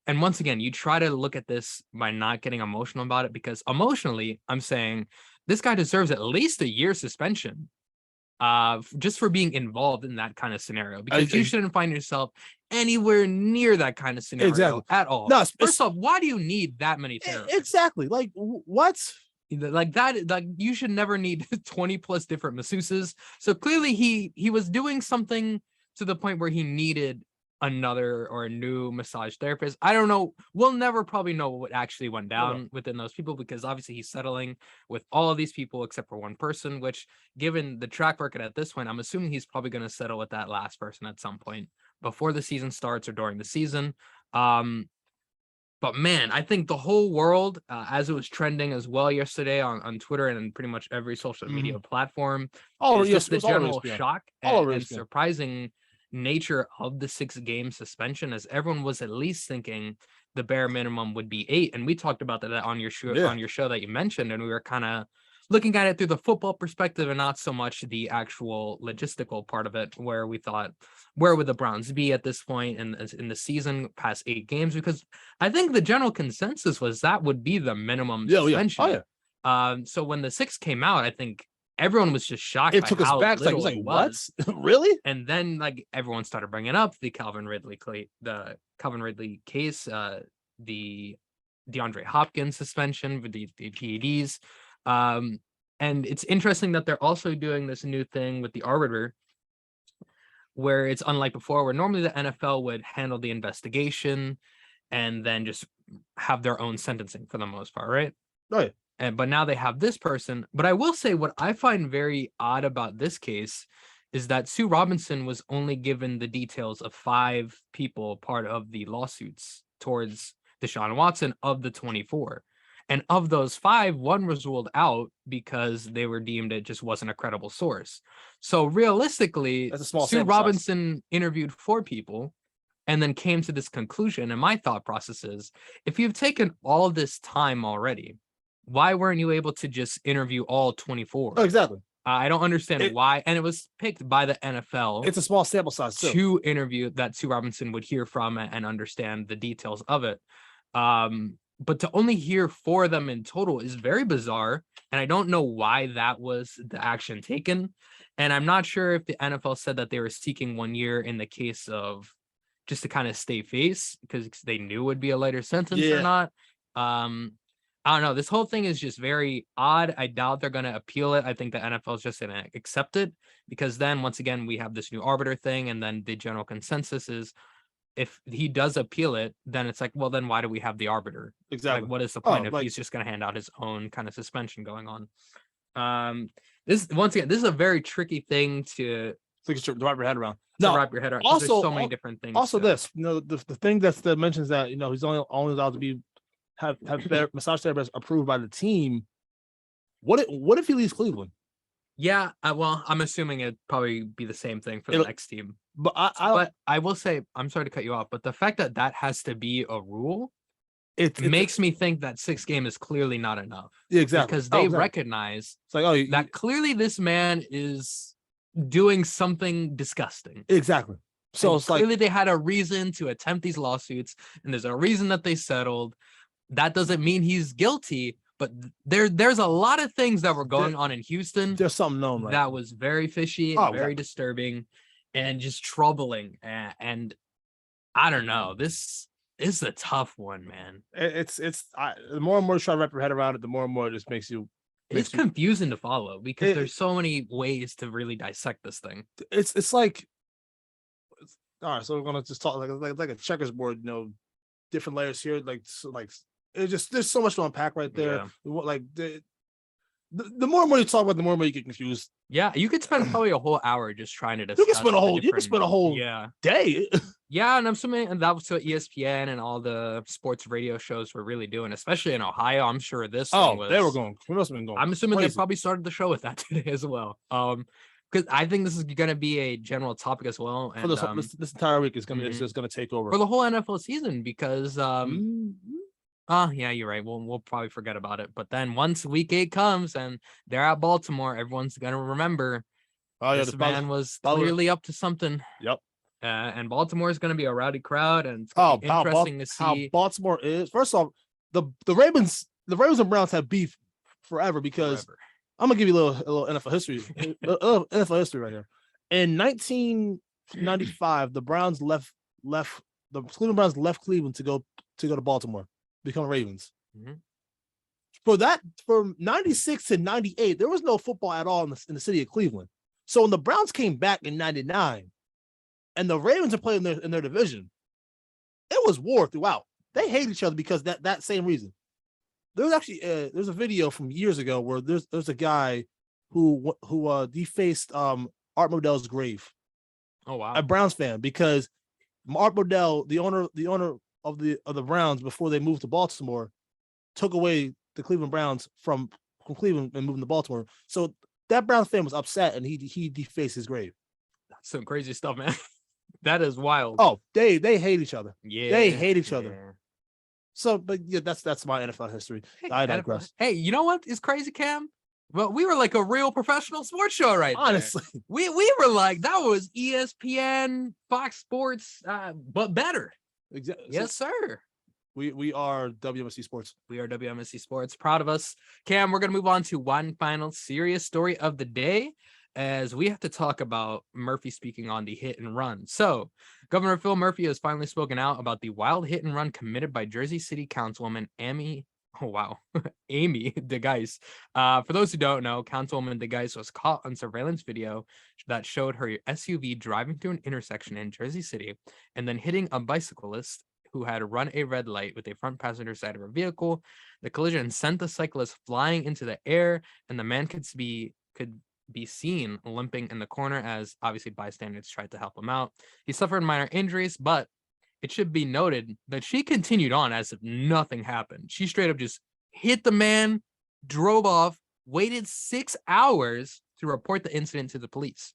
S2: And once again, you try to look at this by not getting emotional about it, because emotionally, I'm saying this guy deserves at least a year suspension just for being involved in that kind of scenario, because you shouldn't find yourself anywhere near that kind of scenario at all. No, first off, why do you need that many terrorists?
S1: Exactly. Like what?
S2: Like that, like you should never need 20 plus different masseuses. So clearly he was doing something to the point where he needed another or a new massage therapist. I don't know. We'll never probably know what actually went down within those people, because obviously he's settling with all of these people except for one person, which given the track record at this point, I'm assuming he's probably going to settle with that last person at some point before the season starts or during the season. But man, I think the whole world, as it was trending as well yesterday on Twitter and pretty much every social media platform, just the general shock and surprising nature of the 6-game suspension, as everyone was at least thinking the bare minimum would be 8. And we talked about that on your show that you mentioned, and we were kind of looking at it through the football perspective and not so much the actual logistical part of it, where we thought, where would the Browns be at this point in the season past 8 games? Because I think the general consensus was that would be the minimum suspension. So when the 6 came out, I think everyone was just shocked.
S1: It took us back. It was like, what? Really?
S2: And then like everyone started bringing up the Calvin Ridley case, the DeAndre Hopkins suspension with the PEDs. And it's interesting that they're also doing this new thing with the arbiter, where it's unlike before, where normally the NFL would handle the investigation and then just have their own sentencing for the most part, right?
S1: Right.
S2: But now they have this person. But I will say what I find very odd about this case is that Sue Robinson was only given the details of 5 people part of the lawsuits towards Deshaun Watson of the 24. And of those 5, 1 was ruled out because they were deemed it just wasn't a credible source. So realistically, Sue Robinson interviewed 4 people and then came to this conclusion. And my thought process is, if you've taken all this time already, why weren't you able to just interview all 24?
S1: Oh, exactly.
S2: I don't understand why. And it was picked by the NFL.
S1: It's a small sample size
S2: to interview that Sue Robinson would hear from and understand the details of it. but to only hear 4 of them in total is very bizarre. And I don't know why that was the action taken. And I'm not sure if the NFL said that they were seeking 1 year in the case of just to kind of stay face because they knew it would be a lighter sentence or not. I don't know. This whole thing is just very odd. I doubt they're going to appeal it. I think the NFL is just going to accept it because then once again, we have this new arbiter thing. And then the general consensus is if he does appeal it, then it's like, well, then why do we have the arbiter?
S1: Exactly.
S2: Like, what is the point if he's just going to hand out his own kind of suspension going on? This once again, this is a very tricky thing to
S1: wrap your head around.
S2: Wrap your head around. Also, there's so many different things.
S1: Also, this, the thing that mentions that he's only allowed to be have massage therapists approved by the team. What if he leaves Cleveland?
S2: Yeah, well, I'm assuming it'd probably be the same thing for the next team.
S1: But
S2: I will say, I'm sorry to cut you off, but the fact that has to be a rule, it makes me think that 6 games is clearly not enough.
S1: Yeah, exactly.
S2: Because they recognize
S1: it's like,
S2: that clearly this man is doing something disgusting.
S1: Exactly. So
S2: and
S1: it's
S2: clearly they had a reason to attempt these lawsuits, and there's a reason that they settled. That doesn't mean he's guilty. But there's a lot of things that were going on in Houston.
S1: There's something known
S2: that was very fishy, very disturbing, and just troubling. And I don't know. This is a tough one, man.
S1: The more and more you try to wrap your head around it, the more and more it just makes you.
S2: It's confusing to follow because there's so many ways to really dissect this thing.
S1: It's like, all right. So we're gonna just talk like a checkers board. Different layers here, like. It just there's so much to unpack right there. Yeah. Like the more and more you talk about, the more and more you get confused.
S2: Yeah, you could spend probably a whole hour just trying to discuss.
S1: You can spend a whole day.
S2: Yeah, and I'm assuming and that was what ESPN and all the sports radio shows were really doing, especially in Ohio. I'm sure this.
S1: They were going. We must have been going.
S2: I'm assuming
S1: crazy.
S2: They probably started the show with that today as well. Because I think this is going to be a general topic as well. And
S1: for this entire week is going to it's just going to take over
S2: for the whole NFL season because. Yeah, you're right. We'll probably forget about it. But then once week 8 comes and they're at Baltimore, everyone's gonna remember this man was clearly up to something.
S1: Yep.
S2: And Baltimore is gonna be a rowdy crowd, and it's gonna be interesting to see
S1: how Baltimore is. First off, the Ravens and Browns have beef forever because I'm gonna give you a little NFL history. NFL history right here. In 1995, the Cleveland Browns left Cleveland to go to Baltimore. Become Ravens. For 96 to 98, there was no football at all in the city of Cleveland. So when the Browns came back in 99 and the Ravens are playing in their division, it was war throughout. They hate each other because that same reason. There was actually there's a video from years ago where there's a guy who defaced Art Modell's grave.
S2: Oh wow.
S1: A Browns fan, because Art Modell, the owner of the Browns before they moved to Baltimore, took away the Cleveland Browns from Cleveland and moved to Baltimore. So that Browns fan was upset and he defaced his grave.
S2: That's some crazy stuff, man. That is wild.
S1: Oh, they hate each other.
S2: Yeah,
S1: they hate each other. So, but yeah, that's my NFL history. I digress.
S2: Hey, you know what is crazy, Cam? Well, we were like a real professional sports show, right?
S1: Honestly,
S2: there. We were like that was ESPN, Fox Sports, but better.
S1: Exactly.
S2: Yes, sir.
S1: We are WMSC Sports.
S2: We are WMSC Sports. Proud of us. Cam, we're going to move on to one final serious story of the day as we have to talk about Murphy speaking on the hit and run. So, Governor Phil Murphy has finally spoken out about the wild hit and run committed by Jersey City Councilwoman Amy DeGise. For those who don't know, Councilwoman DeGise was caught on surveillance video that showed her SUV driving through an intersection in Jersey City and then hitting a bicyclist who had run a red light with a front passenger side of her vehicle. The collision sent the cyclist flying into the air, and the man could be seen limping in the corner as obviously bystanders tried to help him out. He suffered minor injuries, but it should be noted that she continued on as if nothing happened. She straight up just hit the man, drove off, waited 6 hours to report the incident to the police.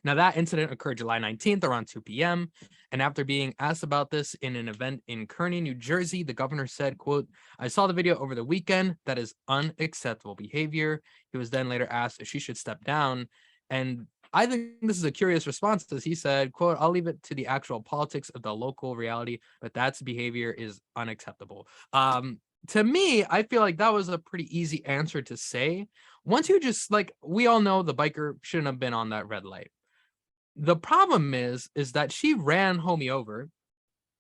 S2: Now, that incident occurred July 19th around 2 p.m. And after being asked about this in an event in Kearney, New Jersey, the governor said, quote, "I saw the video over the weekend. That is unacceptable behavior." He was then later asked if she should step down. And I think this is a curious response, as he said, quote, "I'll leave it to the actual politics of the local reality, but that's behavior is unacceptable." To me, I feel like that was a pretty easy answer to say. Once you just like, we all know the biker shouldn't have been on that red light. The problem is that she ran homie over,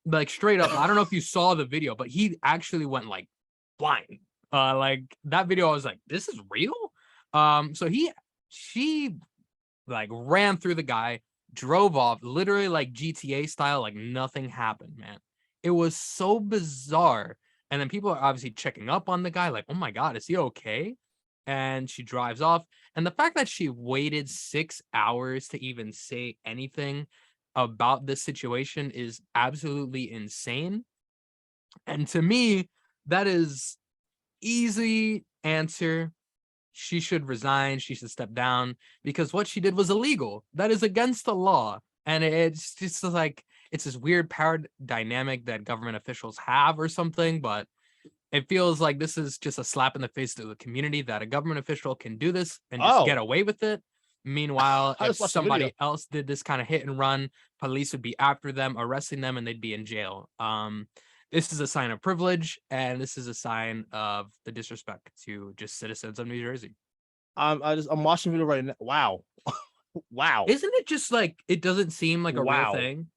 S2: like straight up. I don't know if you saw the video, but he actually went like blind. Like that video, I was like, this is real. So she like ran through the guy, drove off, literally like GTA style, like nothing happened, man. It was so bizarre. And then people are obviously checking up on the guy, like, oh my God, is he okay? And she drives off. And the fact that she waited 6 hours to even say anything about this situation is absolutely insane. And to me, that is easy answer. She should resign. She should step down because what she did was illegal. That is against the law. And it's just like, it's this weird power dynamic that government officials have or something, but it feels like this is just a slap in the face to the community that a government official can do this and just get away with it. Meanwhile,
S1: I
S2: if
S1: just watched the video.
S2: somebody else did this kind of hit and run, police would be after them, arresting them, and they'd be in jail. This is a sign of privilege, and this is a sign of the disrespect to just citizens of New Jersey.
S1: I'm watching the video right now. Wow. Wow.
S2: Isn't it just like, it doesn't seem like a real
S1: Wow.
S2: thing?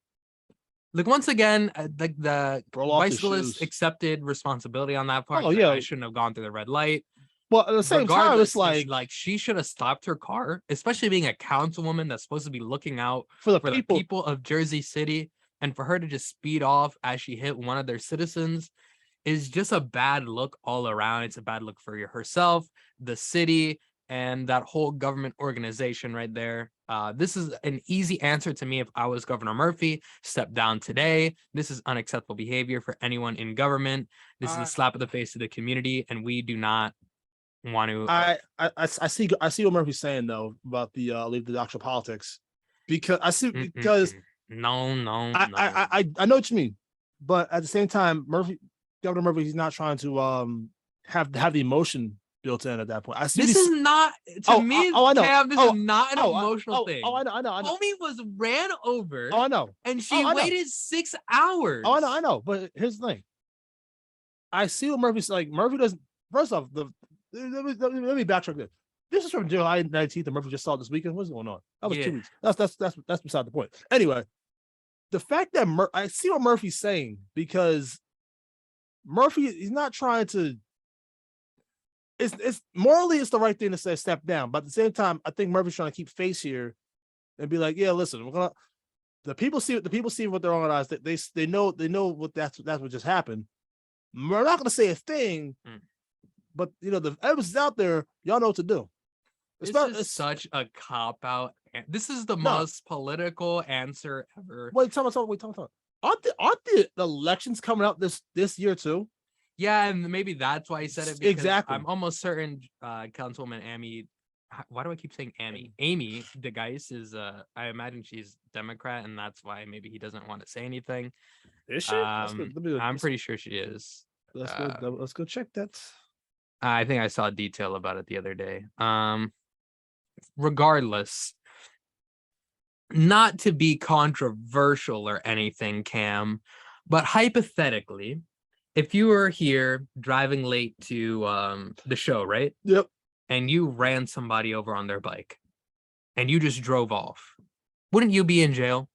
S2: Like, once again, like the
S1: Roll off the
S2: bicyclist
S1: shoes.
S2: accepted responsibility on that part.
S1: Oh,
S2: Like,
S1: yeah.
S2: I shouldn't have gone through the red light.
S1: But at the same time, it's
S2: Regardless,
S1: like
S2: she should have stopped her car, especially being a councilwoman that's supposed to be looking out
S1: for the
S2: for the
S1: people.
S2: people of Jersey City, and for her to just speed off as she hit one of their citizens is just a bad look all around. It's a bad look for herself, the city, and that whole government organization right there. This is an easy answer to me if I was Governor Murphy. Step down today. This is unacceptable behavior for anyone in government. This is a slap in the face to the community, and we do not want to.
S1: I see what Murphy's saying though about the leave the actual politics, because I see because
S2: no.
S1: I know what you mean, but at the same time, Governor Murphy, he's not trying to have the emotion built in at that point. I see
S2: this is not to me.
S1: I know.
S2: Cam, this is not an emotional thing.
S1: I know.
S2: Homie was ran over.
S1: I know.
S2: And she waited 6 hours.
S1: I know. But here's the thing. I see what Murphy's like. Murphy doesn't. First off, let me backtrack this. This is from July 19th, and Murphy just saw this weekend. What's going on? That was 2 weeks. That's beside the point. Anyway, the fact that I see what Murphy's saying, because Murphy, he's not trying to. It's morally, it's the right thing to say step down, but at the same time, I think Murphy's trying to keep face here and be like, yeah, listen, we're gonna. The people see what they're organized. They know what that's what just happened. We're not gonna say a thing, but the evidence is out there. Y'all know what to do.
S2: This is such a cop out. This is the most political answer ever.
S1: Wait, tell me. Aren't the elections coming up this year too?
S2: Yeah, and maybe that's why he said it. Because
S1: exactly.
S2: I'm almost certain Councilwoman Amy. Why do I keep saying Amy? Amy DeGise is. I imagine she's Democrat, and that's why maybe he doesn't want to say anything.
S1: Is she?
S2: I'm pretty sure she is.
S1: Let's go check that.
S2: I think I saw a detail about it the other day. Regardless, not to be controversial or anything, Cam, but hypothetically, if you were here driving late to the show, right?
S1: Yep.
S2: And you ran somebody over on their bike and you just drove off, wouldn't you be in jail?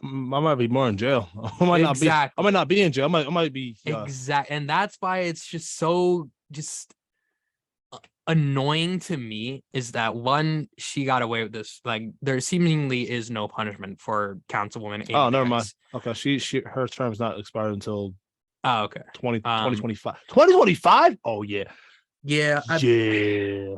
S1: I might be more in jail. I might not be in jail. I might be
S2: exactly. And that's why it's just so annoying to me is that one, she got away with this. Like, there seemingly is no punishment for Councilwoman Amy.
S1: Oh, never mind. Okay, her term's not expired until 2025. 2025? Oh yeah.
S2: Yeah.
S1: Yeah.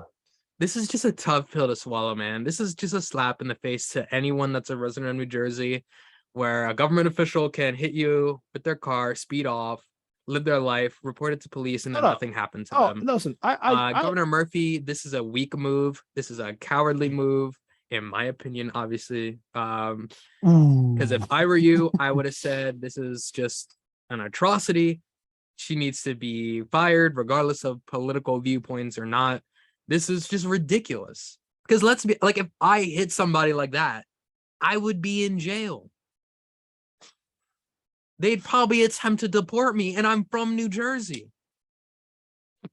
S2: This is just a tough pill to swallow, man. This is just a slap in the face to anyone that's a resident of New Jersey, where a government official can hit you with their car, speed off, live their life, report it to police, and then nothing happened to them.
S1: Listen,
S2: Governor Murphy, this is a weak move. This is a cowardly move, in my opinion, obviously. Because if I were you, I would have said this is just an atrocity. She needs to be fired, regardless of political viewpoints or not. This is just ridiculous. Because let's be like, if I hit somebody like that, I would be in jail. They'd probably attempt to deport me, and I'm from New Jersey.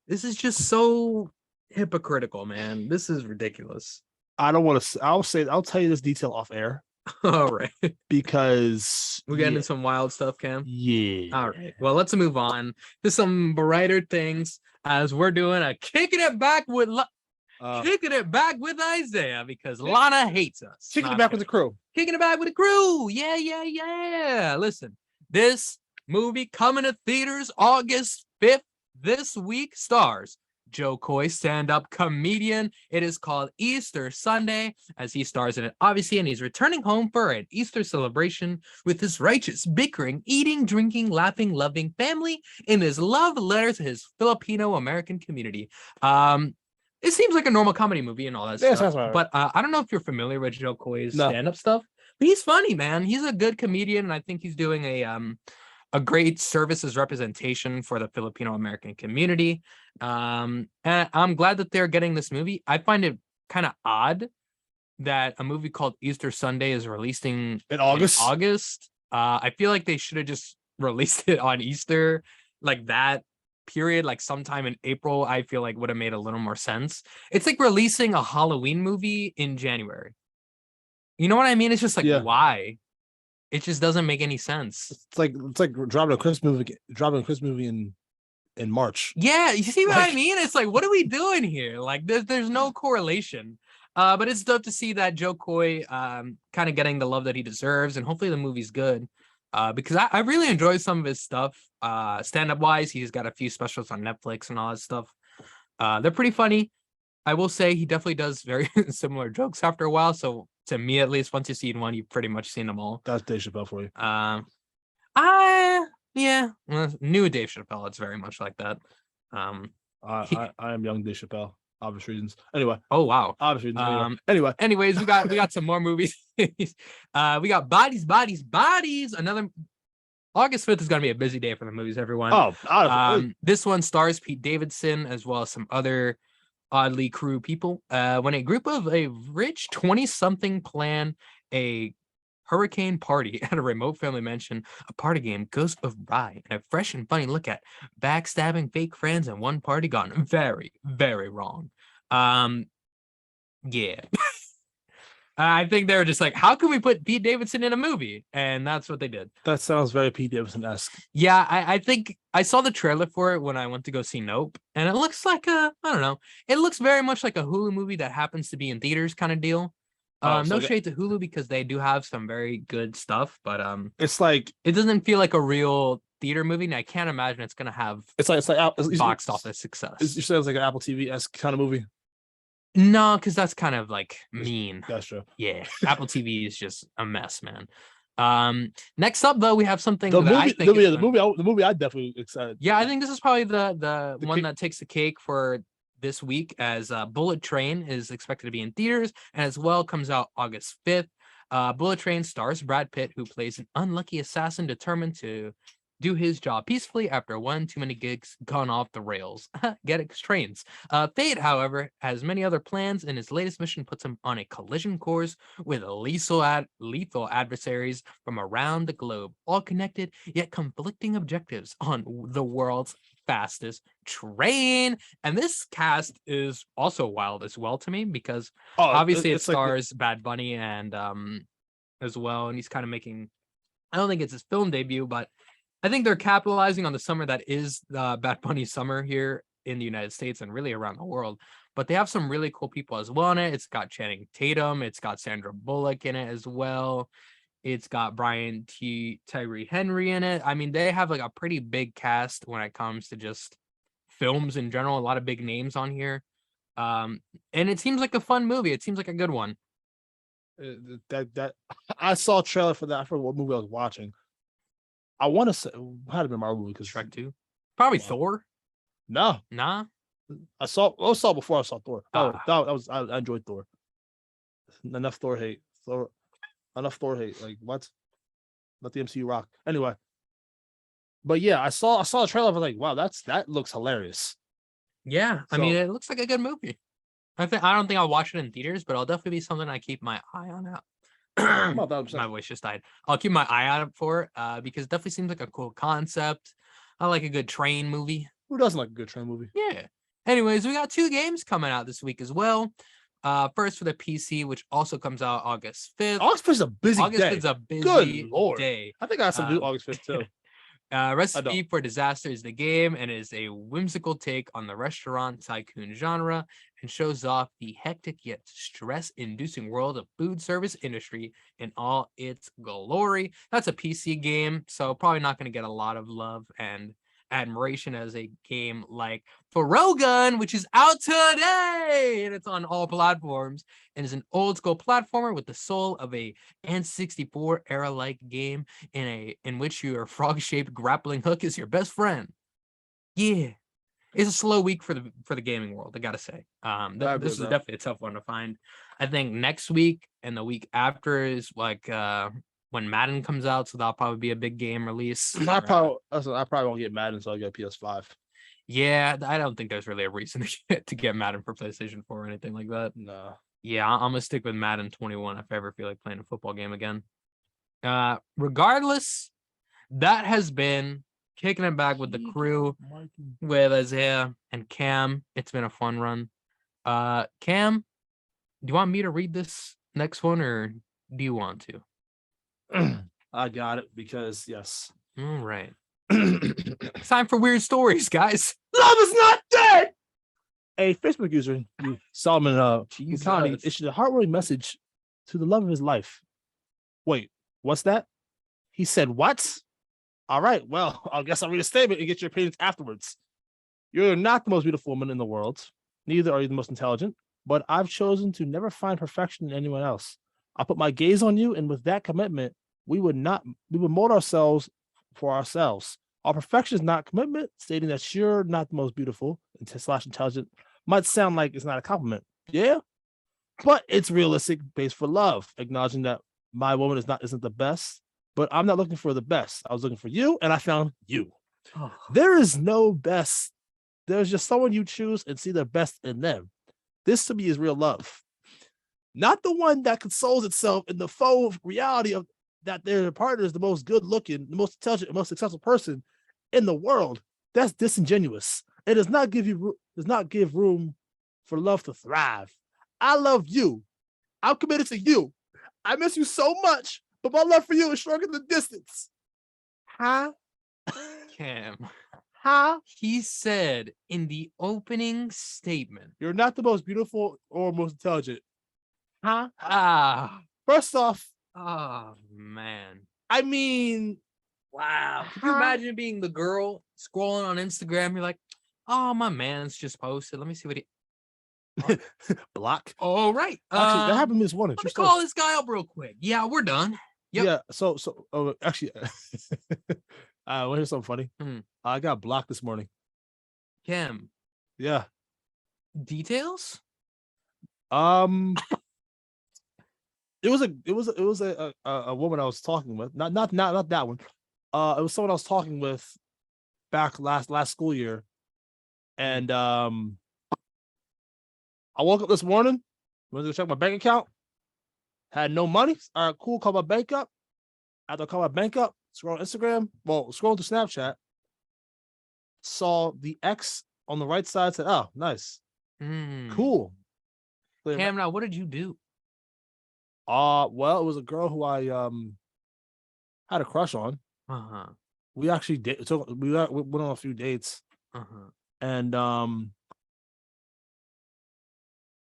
S2: This is just so hypocritical, man. This is ridiculous.
S1: I don't want to. I'll tell you this detail off air
S2: All right.
S1: because
S2: We're getting into some wild stuff, Cam.
S1: Yeah.
S2: All right. Well, let's move on to some brighter things as we're doing a kicking it back with Isaiah because Lana hates us.
S1: Kicking it back with the crew.
S2: Kicking it back with the crew. Yeah. Listen, this movie coming to theaters August 5th this week stars Joe Coy, stand-up comedian. It is called Easter Sunday, as he stars in it, obviously, and he's returning home for an Easter celebration with his righteous, bickering, eating, drinking, laughing, loving family in his love letter to his Filipino-American community. It seems like a normal comedy movie and all that stuff, but I don't know if you're familiar with Joe Coy's stand-up stuff, but he's funny, man. He's a good comedian, and I think he's doing a great services representation for the Filipino American community. And I'm glad that they're getting this movie. I find it kind of odd that a movie called Easter Sunday is releasing
S1: in August.
S2: I feel like they should have just released it on Easter, like that period, like sometime in April. I feel like would have made a little more sense. It's like releasing a Halloween movie in January. You know what I mean? It's just like, why? It just doesn't make any sense.
S1: It's like dropping a Christmas movie in March.
S2: Yeah, you see what I mean? It's like, what are we doing here? Like, there's no correlation. But it's dope to see that Joe Coy kind of getting the love that he deserves, and hopefully the movie's good. Because I really enjoy some of his stuff. Stand-up wise, he's got a few specials on Netflix and all that stuff. They're pretty funny. I will say he definitely does very similar jokes after a while. So to me, at least, once you've seen one, you've pretty much seen them all.
S1: That's Dave Chappelle for you.
S2: New Dave Chappelle. It's very much like that.
S1: I am young Dave Chappelle, obvious reasons. Anyway.
S2: Oh wow.
S1: Obvious reasons.
S2: Anyways, we got some more movies. We got Bodies. Another August 5th is gonna be a busy day for the movies, everyone. This one stars Pete Davidson as well as some other oddly crew people. When a group of a rich 20-something plan a hurricane party at a remote family mansion, a party game goes awry, and a fresh and funny look at backstabbing fake friends and one party gone very, very wrong. Yeah. I think they were just like, how can we put Pete Davidson in a movie? And that's what they did.
S1: That sounds very Pete Davidson-esque.
S2: Yeah, I think I saw the trailer for it when I went to go see Nope. And it looks like I don't know. It looks very much like a Hulu movie that happens to be in theaters kind of deal. No shade to Hulu because they do have some very good stuff, but
S1: it's like
S2: it doesn't feel like a real theater movie, and I can't imagine it's gonna have box office success.
S1: You said it's like an Apple TV-esque kind of movie.
S2: No, because that's kind of like mean.
S1: That's true.
S2: Yeah, Apple TV is just a mess, man. Next up, though, we have something
S1: the movie I definitely excited.
S2: Yeah, I think this is probably the one that takes the cake for this week, as Bullet Train is expected to be in theaters, and as well comes out August 5th. Bullet Train stars Brad Pitt, who plays an unlucky assassin determined to do his job peacefully after one too many gigs gone off the rails. Get it? Trains. Fate, however, has many other plans, and his latest mission puts him on a collision course with lethal adversaries from around the globe, all connected yet conflicting objectives on the world's fastest train. And this cast is also wild as well to me, because obviously it stars Bad Bunny and as well, and he's kind of making, I don't think it's his film debut, but I think they're capitalizing on the summer that is Bad Bunny summer here in the United States and really around the world. But they have some really cool people as well in it. It's got Channing Tatum. It's got Sandra Bullock in it as well. It's got Brian Tyree Henry in it. I mean, they have like a pretty big cast when it comes to just films in general. A lot of big names on here. And it seems like a fun movie. It seems like a good one.
S1: That I saw a trailer for that. I forgot what movie I was watching. I want to say, had to be Marvel movie because
S2: Shrek 2, probably Thor.
S1: No,
S2: nah.
S1: I saw before I saw Thor. I enjoyed Thor. Enough Thor hate. Enough Thor hate. Like what? Let the MCU rock. Anyway, but yeah, I saw a trailer. I was like, wow, that looks hilarious.
S2: Yeah, I mean, it looks like a good movie. I don't think I'll watch it in theaters, but I'll definitely be something I keep my eye on out. My voice just died. I'll keep my eye out for it because it definitely seems like a cool concept. I like a good train movie.
S1: Who doesn't like a good train movie?
S2: Yeah. Anyways, we got 2 games coming out this week as well. First for the PC, which also comes out August 5th.
S1: August 5th is a busy
S2: August
S1: day.
S2: 5th is a busy
S1: Good Lord.
S2: day.
S1: I think I have something to do August 5th too.
S2: Recipe for Disaster is the game and is a whimsical take on the restaurant tycoon genre and shows off the hectic yet stress-inducing world of food service industry in all its glory. That's a PC game, so probably not going to get a lot of love and admiration as a game like Gun, which is out today, and it's on all platforms, and is an old school platformer with the soul of a N64 era like game in which your frog-shaped grappling hook is your best friend. Yeah, it's a slow week for the gaming world, I gotta say. This is definitely a tough one to find. I think next week and the week after is like when Madden comes out, so that'll probably be a big game release.
S1: I probably won't get Madden until I get PS5.
S2: Yeah, I don't think there's really a reason to get Madden for PlayStation 4 or anything like that.
S1: No.
S2: Yeah, I'm gonna stick with Madden 21 if I ever feel like playing a football game again. Regardless, that has been kicking it back with the crew with Isaiah and Cam. It's been a fun run. Cam, do you want me to read this next one or do you want to?
S1: I got it because yes.
S2: All right. It's time for weird stories, guys.
S1: Love is not dead. A Facebook user, Solomon County, issued a heartwarming message to the love of his life. Wait, what's that? He said, what? All right, well, I guess I'll read a statement and get your opinions afterwards. You're not the most beautiful woman in the world. Neither are you the most intelligent, but I've chosen to never find perfection in anyone else. I'll put my gaze on you, and with that commitment, we would mold ourselves for ourselves. Our perfection is not commitment. Stating that you're not the most beautiful / intelligent might sound like it's not a compliment. Yeah, but it's realistic based for love, acknowledging that my woman isn't the best, but I'm not looking for the best. I was looking for you, and I found you. Oh. There is no best. There's just someone you choose and see the best in them. This to me is real love. Not the one that consoles itself in the faux reality of that their partner is the most good looking, the most intelligent, and most successful person in the world. That's disingenuous. It does not give room for love to thrive. I love you. I'm committed to you. I miss you so much, but my love for you is stronger than distance. Huh?
S2: Cam.
S1: Huh?
S2: He said in the opening statement,
S1: you're not the most beautiful or most intelligent. Huh? First off,
S2: oh man.
S1: I mean,
S2: wow. Can you imagine being the girl scrolling on Instagram? You're like, oh, my man's just posted. Let me see what he
S1: block.
S2: Oh, right.
S1: Actually, that happened this morning.
S2: Let me call this guy up real quick. Yeah, we're done. Yep.
S1: Yeah. So actually, want to hear something funny? I got blocked this morning.
S2: Cam.
S1: Yeah.
S2: Details?
S1: It was a woman I was talking with. Not that one. It was someone I was talking with back last school year. And I woke up this morning, went to check my bank account, had no money. All right, cool, call my bank up. After I call my bank up, scroll on Instagram, scroll to Snapchat, saw the X on the right side, said, oh, nice. Cool.
S2: Cam, now what did you do?
S1: Well, it was a girl who I had a crush on. We actually we went on a few dates. And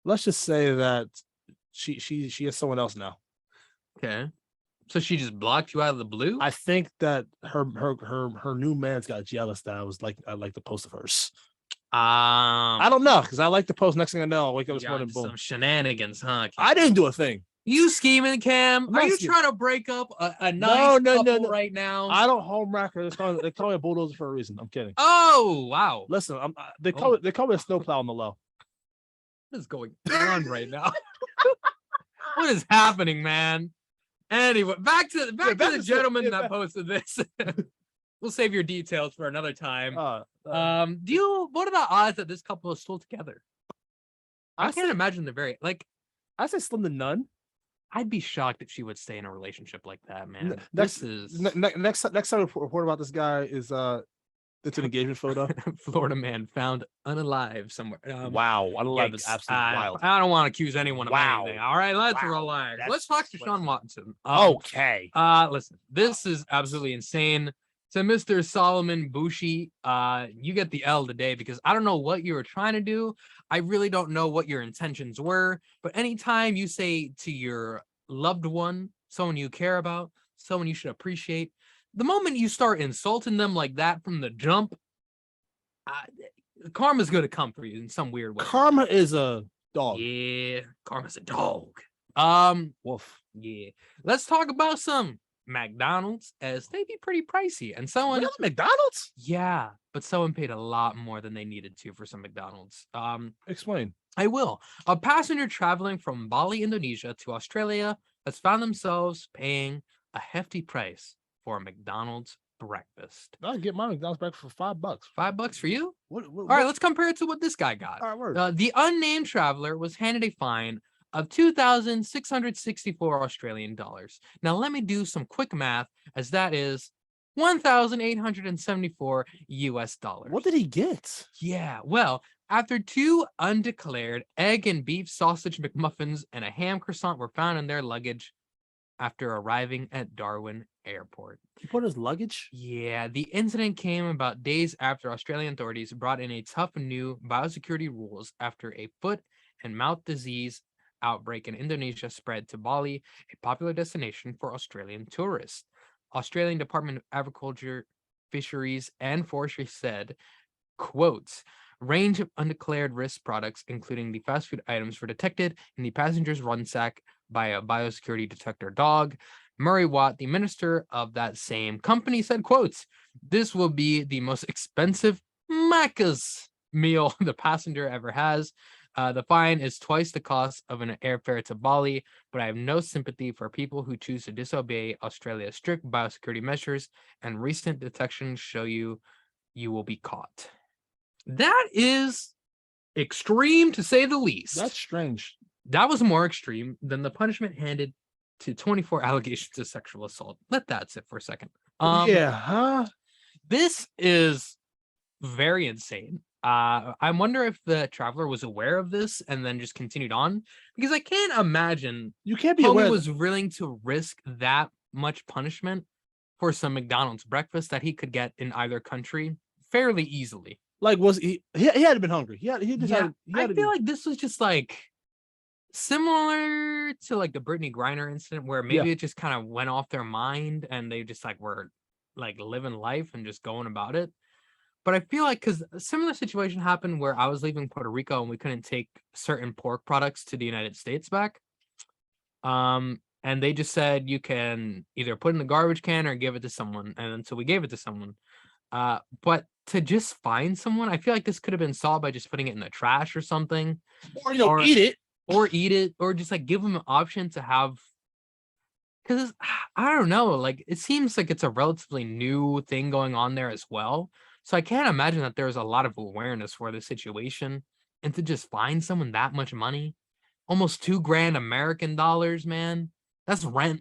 S1: let's just say that she has someone else now.
S2: Okay. So she just blocked you out of the blue?
S1: I think that her new man's got jealous that I like the post of hers. I don't know, because I like the post. Next thing I know, I'll wake up this morning, boom.
S2: Some shenanigans, huh? Cam?
S1: I didn't do a thing.
S2: You scheming, Cam? Are you trying to break up a nice couple right now?
S1: I don't home wrecker. They call me a bulldozer for a reason. I'm kidding.
S2: Oh wow!
S1: Listen, they call me a snowplow on the low.
S2: What is going on right now? What is happening, man? Anyway, back to the gentleman that posted this. We'll save your details for another time. What are the odds that this couple is still together? I can't imagine the very
S1: I say slim to none.
S2: I'd be shocked if she would stay in a relationship like that, man.
S1: Next,
S2: This is
S1: next time we report about this guy is it's an engagement photo.
S2: Florida man found unalive somewhere.
S1: Wow, I love this.
S2: Yikes.
S1: Absolutely wild.
S2: I don't want to accuse anyone of
S1: Wow.
S2: anything. All right, let's
S1: Wow.
S2: relax.
S1: That's
S2: Let's talk to
S1: disgusting.
S2: Deshaun Watson.
S1: Okay.
S2: Listen, this is absolutely insane. To Mr. Solomon Bushi, you get the L today because I don't know what you were trying to do. I really don't know what your intentions were. But anytime you say to your loved one, someone you care about, someone you should appreciate, the moment you start insulting them like that from the jump, karma's going to come for you in some weird way.
S1: Karma is a dog.
S2: Yeah, karma's a dog.
S1: Wolf.
S2: Yeah. Let's talk about some McDonald's, as they be pretty pricey. And someone
S1: Really? McDonald's?
S2: yeah, but someone paid a lot more than they needed to for some McDonald's.
S1: Explain.
S2: I will. A passenger traveling from Bali, Indonesia to Australia has found themselves paying a hefty price for a McDonald's breakfast.
S1: I'll get my McDonald's breakfast for $5.
S2: $5 for you?
S1: What,
S2: All right, let's compare it to what this guy got.
S1: All right, word.
S2: The unnamed traveler was handed a fine of 2,664 Australian dollars. Now, let me do some quick math, as that is 1,874 US dollars.
S1: What did he get?
S2: Yeah, well, after 2 undeclared egg and beef sausage McMuffins and a ham croissant were found in their luggage after arriving at Darwin Airport.
S1: He put his luggage?
S2: Yeah, the incident came about days after Australian authorities brought in a tough new biosecurity rules after a foot and mouth disease outbreak in Indonesia spread to Bali, a popular destination for Australian tourists. Australian Department of Agriculture, Fisheries, and Forestry said, quotes, range of undeclared risk products, including the fast food items, were detected in the passenger's rucksack by a biosecurity detector dog. Murray Watt, the minister of that same company, said, quotes, this will be the most expensive Macca's meal the passenger ever has. The fine is twice the cost of an airfare to Bali, but I have no sympathy for people who choose to disobey Australia's strict biosecurity measures, and recent detections show you will be caught. That is extreme, to say the least.
S1: That's strange.
S2: That was more extreme than the punishment handed to 24 allegations of sexual assault. Let that sit for a second.
S1: Yeah, huh?
S2: This is very insane. I wonder if the traveler was aware of this and then just continued on, because I can't imagine
S1: You can't be
S2: Homie
S1: aware.
S2: was willing to risk that much punishment for some McDonald's breakfast that he could get in either country fairly easily.
S1: Like, was he had been hungry. He just
S2: Yeah,
S1: had, he had
S2: I
S1: to
S2: feel
S1: be-
S2: like this was just like similar to like the Brittany Griner incident, where maybe it just kind of went off their mind and they just like were like living life and just going about it. But I feel like, because a similar situation happened where I was leaving Puerto Rico and we couldn't take certain pork products to the United States back. And they just said you can either put in the garbage can or give it to someone. And then so we gave it to someone. But to just find someone, I feel like this could have been solved by just putting it in the trash or something.
S1: or eat it.
S2: Or eat it, or just like give them an option to have. Because I don't know, like it seems like it's a relatively new thing going on there as well. So I can't imagine that there's a lot of awareness for the situation, and to just find someone that much money, almost $2,000 American dollars, man. That's rent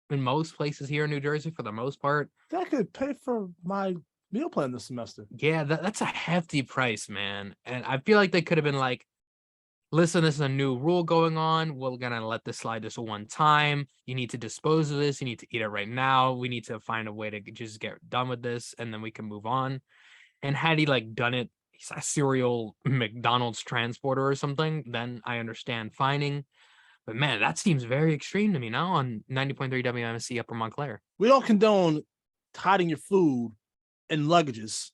S2: in most places here in New Jersey for the most part.
S1: That could pay for my meal plan this semester.
S2: Yeah, that's a hefty price, man. And I feel like they could have been like, listen, this is a new rule going on. We're going to let this slide this one time. You need to dispose of this. You need to eat it right now. We need to find a way to just get done with this, and then we can move on. And had he like done it, he's a serial McDonald's transporter or something, then I understand fining. But man, that seems very extreme to me now on 90.3 WMSC Upper Montclair.
S1: We don't condone hiding your food in luggages.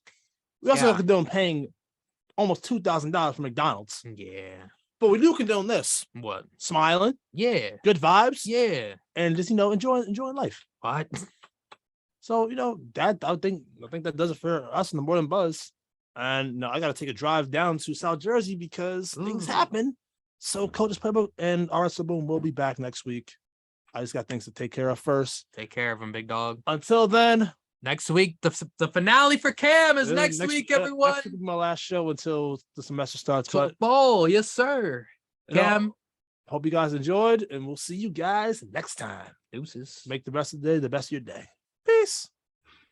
S1: We also don't condone paying almost $2,000 for McDonald's.
S2: Yeah.
S1: But we do condone this.
S2: What?
S1: Smiling,
S2: Yeah.
S1: good vibes,
S2: Yeah.
S1: and just enjoying life.
S2: What?
S1: So that I think that does it for us in the Morning Buzz. And I got to take a drive down to South Jersey because things happen. So Coach's Playbook and RS Boom will be back next week. I just got things to take care of first.
S2: Take care of him, big dog.
S1: Until then,
S2: Next week, the finale for Cam is next week, everyone.
S1: Next week is my last show until the semester starts.
S2: Football, yes, sir. Cam.
S1: Hope you guys enjoyed, and we'll see you guys next time.
S2: Deuces.
S1: Make the rest of the day the best of your day. Peace.